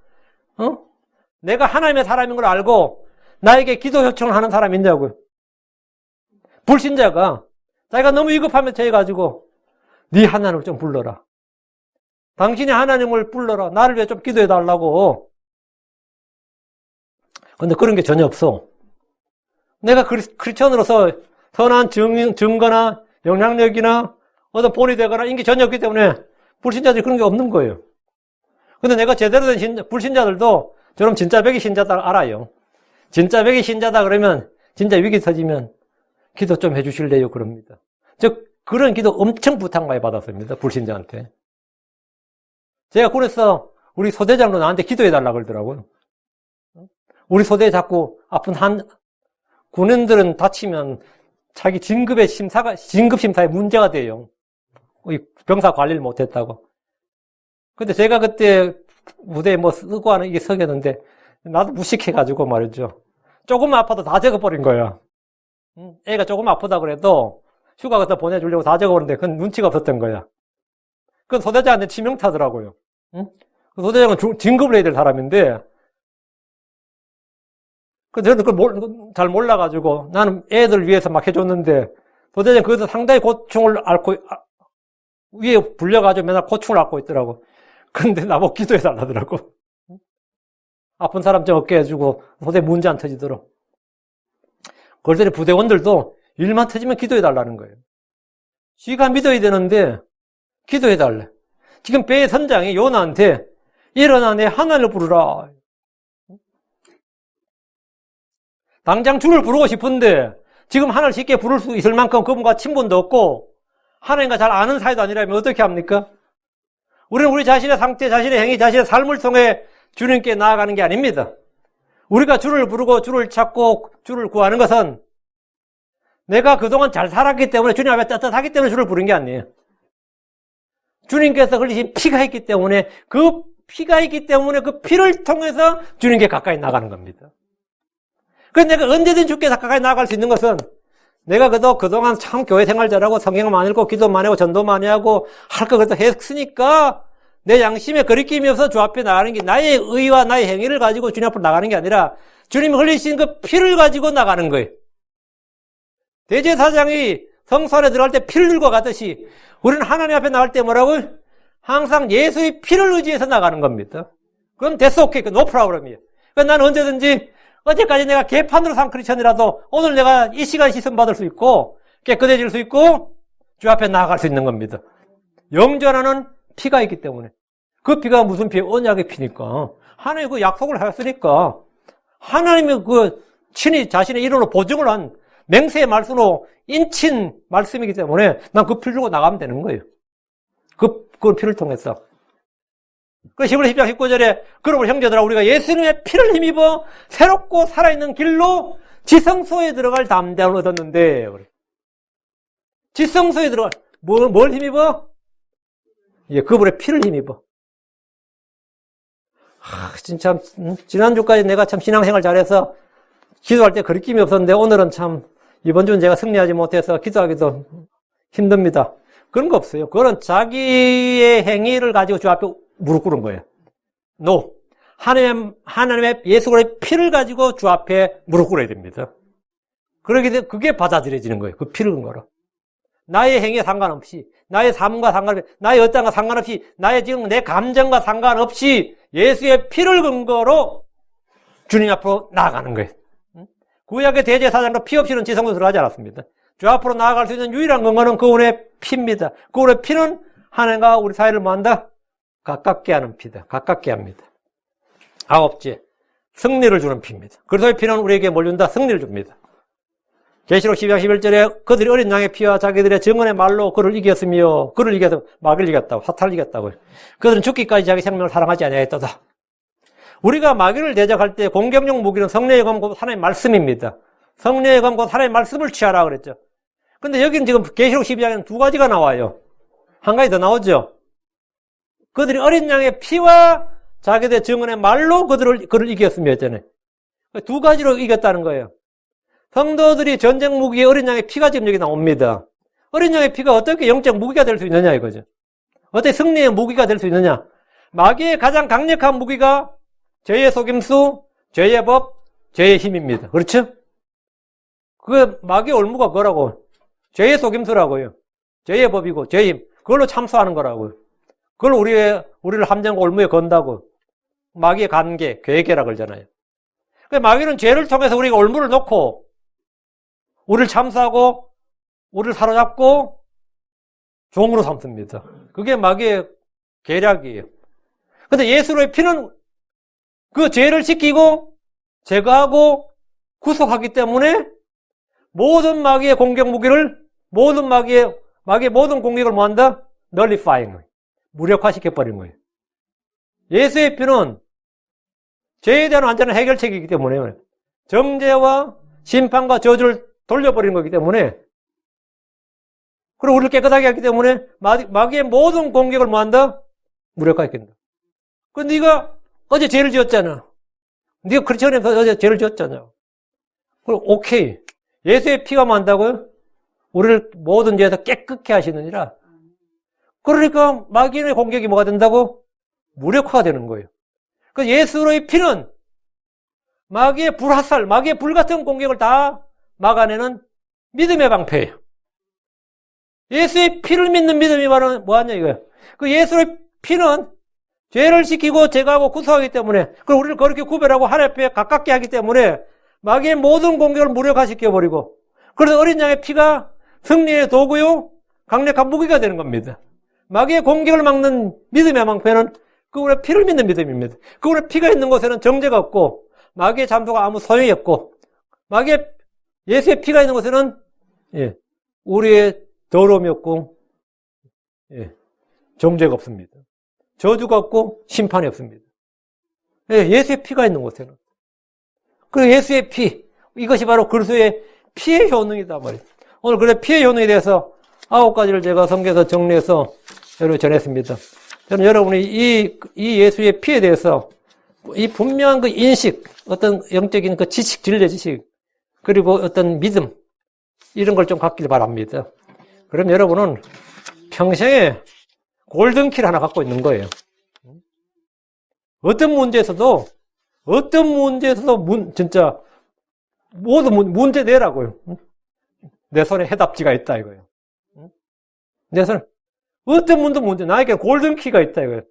내가 하나님의 사람인 걸 알고 나에게 기도 요청을 하는 사람이 있냐고요. 불신자가 자기가 너무 위급하면 저해가지고 네 하나님을 좀 불러라. 당신이 하나님을 불러라. 나를 위해 좀 기도해달라고. 근데 그런 게 전혀 없어. 내가 크리스천으로서 선한 증거나 영향력이나 어떤 본이 되거나 인기 전혀 없기 때문에 불신자들이 그런 게 없는 거예요. 근데 내가 제대로 된 불신자들도 저럼 진짜 백이 신자다 알아요. 진짜 백이 신자다 그러면 진짜 위기 터지면 기도 좀 해주실래요? 그럽니다. 즉 그런 기도 엄청 부탁 많이 받았습니다. 불신자한테. 제가 그래서 우리 소대장도 나한테 기도해달라 그러더라고요. 우리 소대에 자꾸 아픈 군인들은 다치면 자기 진급 심사에 문제가 돼요. 병사 관리를 못했다고. 근데 제가 그때 무대에 뭐 쓰고 하는 이게 서겠는데 나도 무식해가지고 말이죠. 조금만 아파도 다 적어버린 거야. 애가 조금 아프다 그래도 휴가 갖다 보내주려고 다 적어버렸는데 그건 눈치가 없었던 거야. 그건 소대장한테 치명타더라고요. 그 소대장은 진급을 해야 될 사람인데 저는 그걸 잘 몰라가지고 나는 애들 위해서 막 해줬는데 소대장은 거기서 상당히 고충을 앓고 위에 불려가지고 맨날 고충을 앓고 있더라고. 근데 나보고 기도해달라더라고. 아픈 사람 좀 어깨 해주고 소대 문제 안 터지도록. 그러더니 부대원들도 일만 터지면 기도해달라는 거예요. 쥐가 믿어야 되는데 기도해달래. 지금 배의 선장이 요나한테 일어나 내 하나님을 부르라. 당장 주를 부르고 싶은데 지금 하나님을 쉽게 부를 수 있을 만큼 그분과 친분도 없고 하나님과 잘 아는 사이도 아니라면 어떻게 합니까? 우리는 우리 자신의 상태, 자신의 행위, 자신의 삶을 통해 주님께 나아가는 게 아닙니다. 우리가 주를 부르고 주를 찾고 주를 구하는 것은 내가 그동안 잘 살았기 때문에 주님 앞에 떳떳하기 때문에 주를 부른 게 아니에요. 주님께서 흘리신 피가 있기 때문에 그 피를 통해서 주님께 가까이 나가는 겁니다. 그래서 내가 언제든 주께 가까이 나아갈 수 있는 것은 내가 그동안 참 교회 생활 잘하고 성경 많이 읽고 기도 많이 하고 전도 많이 하고 할 거 그래도 했으니까 내 양심에 거리낌이 없어 주 앞에 나가는 게 나의 의와 나의 행위를 가지고 주님 앞으로 나가는 게 아니라 주님이 흘리신 그 피를 가지고 나가는 거예요. 대제사장이 성소 안에 들어갈 때 피를 들고 가듯이 우리는 하나님 앞에 나갈 때 뭐라고요? 항상 예수의 피를 의지해서 나가는 겁니다. 그건 that's okay. no problem이에요. 그러니까 나는 언제든지 어제까지 내가 개판으로 산 크리스천이라도 오늘 내가 이 시간 씻음 받을 수 있고 깨끗해질 수 있고 주 앞에 나아갈 수 있는 겁니다. 영전하는 피가 있기 때문에. 그 피가 무슨 피예요? 언약의 피니까. 하나님이 그 약속을 하셨으니까 하나님이 그 친히 자신의 이름으로 보증을 한 맹세의 말씀으로 인친 말씀이기 때문에 난 그 피를 들고 나가면 되는 거예요. 그 피를 통해서. 그래서 히브리 10장 19절에 그러므로 형제들아 우리가 예수님의 피를 힘입어 새롭고 살아있는 길로 지성소에 들어갈 담대함을 얻었는데 지성소에 들어갈 뭘 힘입어? 예, 그분의 피를 힘입어. 진짜, 지난주까지 내가 참 신앙생활 잘해서 기도할 때 거리낌이 없었는데 오늘은 참, 이번 주는 제가 승리하지 못해서 기도하기도 힘듭니다. 그런 거 없어요. 그거는 자기의 행위를 가지고 주 앞에 무릎 꿇은 거예요. No. 하나님의 예수 그리스도의 피를 가지고 주 앞에 무릎 꿇어야 됩니다. 그러게 되면 그게 받아들여지는 거예요. 그 피를 근거로. 나의 행위에 상관없이, 나의 삶과 상관없이, 나의 어떤과 상관없이, 나의 지금 내 감정과 상관없이 예수의 피를 근거로 주님 앞으로 나아가는 거예요. 구약의 대제사장도 피 없이는 지성소 들어가지 않았습니다. 주 앞으로 나아갈 수 있는 유일한 근거는 그분의 피입니다. 그분의 피는 하나님과 우리 사이를 뭐한다? 가깝게 하는 피다. 가깝게 합니다. 아홉째, 승리를 주는 피입니다. 그리스도의 피는 우리에게 뭘 준다? 승리를 줍니다. 계시록 12장 11절에 그들이 어린 양의 피와 자기들의 증언의 말로 그를 이겼으며 그를 이겨서 마귀를 이겼다고, 사탄을 이겼다고요. 그들은 죽기까지 자기 생명을 사랑하지 아니하였도다. 우리가 마귀를 대적할 때 공격용 무기는 성령의 검, 곧 하나님의 말씀입니다. 성령의 검, 곧 하나님의 말씀을 취하라 그랬죠. 근데 여기는 지금 계시록 12장에는 두 가지가 나와요. 한 가지 더 나오죠. 그들이 어린 양의 피와 자기들의 증언의 말로 그를 이겼으며 했잖아요. 두 가지로 이겼다는 거예요. 성도들이 전쟁 무기에 어린 양의 피가 지금 여기 나옵니다. 어린 양의 피가 어떻게 영적 무기가 될 수 있느냐 이거죠. 어떻게 승리의 무기가 될 수 있느냐. 마귀의 가장 강력한 무기가 죄의 속임수, 죄의 법, 죄의 힘입니다. 그렇죠? 그 마귀의 올무가 그거라고. 죄의 속임수라고요. 죄의 법이고 죄의 힘. 그걸로 참수하는 거라고요. 그걸 우리를 함정과 올무에 건다고. 마귀의 관계, 괴계라 그러잖아요. 마귀는 죄를 통해서 우리가 올무를 놓고 우리를 참수하고 우리를 사로잡고 종으로 삼습니다. 그게 마귀의 계략이에요. 근데 예수의 피는 그 죄를 지키고 제거하고 구속하기 때문에 모든 마귀의 공격 무기를 마귀의 모든 공격을 뭐한다? nullifying, 무력화시켜버린 거예요. 예수의 피는 죄에 대한 완전한 해결책이기 때문에 정죄와 심판과 저주를 돌려버리는 거기 때문에 그리고 우리를 깨끗하게 하기 때문에 마귀의 모든 공격을 뭐한다? 무력화시킨다. 근데 네가 어제 죄를 지었잖아. 네가 크리스천에서 어제 죄를 지었잖아. 그럼 오케이. 예수의 피가 뭐한다고요? 우리를 모든 죄에서 깨끗게 하시느니라. 그러니까 마귀의 공격이 뭐가 된다고? 무력화가 되는 거예요. 그 예수의 피는 마귀의 불화살, 마귀의 불같은 공격을 다 막아내는 믿음의 방패예요. 예수의 피를 믿는 믿음이 바로 뭐하냐 이거예요. 그 예수의 피는 죄를 지키고 제거하고 구속하기 때문에 그리고 우리를 그렇게 구별하고 하나님 앞에 가깝게 하기 때문에 마귀의 모든 공격을 무력화시켜버리고 그래서 어린 양의 피가 승리의 도구요 강력한 무기가 되는 겁니다. 마귀의 공격을 막는 믿음의 방패는 그분의 피를 믿는 믿음입니다. 그분의 피가 있는 곳에는 정죄가 없고 마귀의 잠수가 아무 소용이 없고 예수의 피가 있는 곳에는 우리의 더러움이 없고 정죄가 없습니다. 저주가 없고 심판이 없습니다. 예수의 피가 있는 곳에는. 그리고 예수의 피, 이것이 바로 그리스도의 피의 효능이다 말이에요. 오늘 그래 피의 효능에 대해서 9가지를 제가 성경에서 정리해서 여러분 전했습니다. 저는 여러분이 이 예수의 피에 대해서 이 분명한 그 인식, 어떤 영적인 그 지식, 진리의 지식, 그리고 어떤 믿음, 이런 걸 좀 갖길 바랍니다. 그럼 여러분은 평생에 골든키를 하나 갖고 있는 거예요. 어떤 문제에서도 진짜 모든 문제 내라고요. 내 손에 해답지가 있다 이거예요. 내 손에 어떤 문제 나에게 골든키가 있다 이거예요.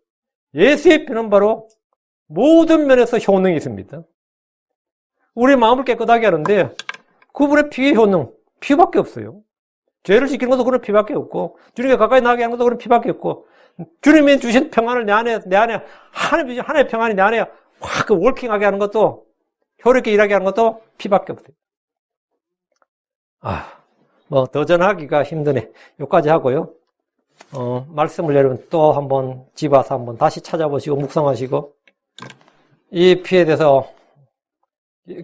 예수의 피는 바로 모든 면에서 효능이 있습니다. 우리 마음을 깨끗하게 하는데 그분의 피의 효능, 피밖에 없어요. 죄를 지키는 것도 그런 피밖에 없고 주님께 가까이 나게 하는 것도 그런 피밖에 없고 주님이 주신 평안을 내 안에 하나님의 평안이 내 안에 확 월킹하게 하는 것도 효력있게 일하게 하는 것도 피밖에 없어요. 더 전하기가 힘드네. 여기까지 하고요. 말씀을 여러분 또 한번 집 와서 한번 다시 찾아보시고 묵상하시고 이 피에 대해서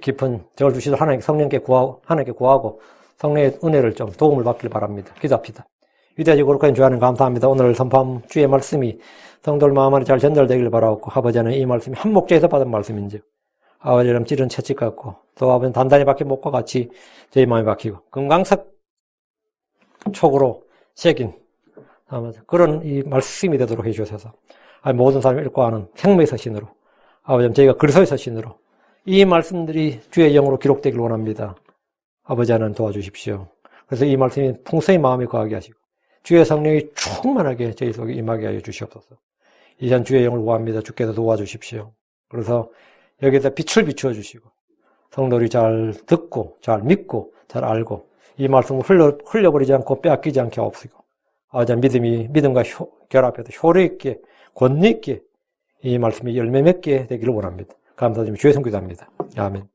깊은 저를 주시도록 하나님께 성령께 구하고 성령의 은혜를 좀 도움을 받길 바랍니다. 기도합시다. 위대하시고 거룩하신 주하나님 감사합니다. 오늘 선포한 주의 말씀이 성도들 마음 안에 잘 전달되길 바라고, 아버지는 이 말씀이 한 목재에서 받은 말씀인지 아버지는 찌른 채찍 같고, 또 아버지는 단단히 박힌 목과 같이 저희 마음이 박히고 금강석 촉으로 새긴 그런 이 말씀이 되도록 해주셔서 모든 사람이 읽고 하는 생명의 서신으로, 아버지는 저희가 그리스도의 서신으로 이 말씀들이 주의 영으로 기록되길 원합니다. 아버지 하나님 도와주십시오. 그래서 이 말씀이 풍성히 마음에 거하게 하시고 주의 성령이 충만하게 저희 속에 임하게 하여 주시옵소서. 이전 주의 영을 구합니다. 주께서 도와주십시오. 그래서 여기에서 빛을 비추어 주시고 성도들이 잘 듣고 잘 믿고 잘 알고 이 말씀을 흘려버리지 않고 빼앗기지 않게 하옵시고, 아버지 믿음과 결합해서 효력 있게 권위 있게 이 말씀이 열매 맺게 되기를 원합니다. 감사드리며 주의 성기도합니다. 아멘.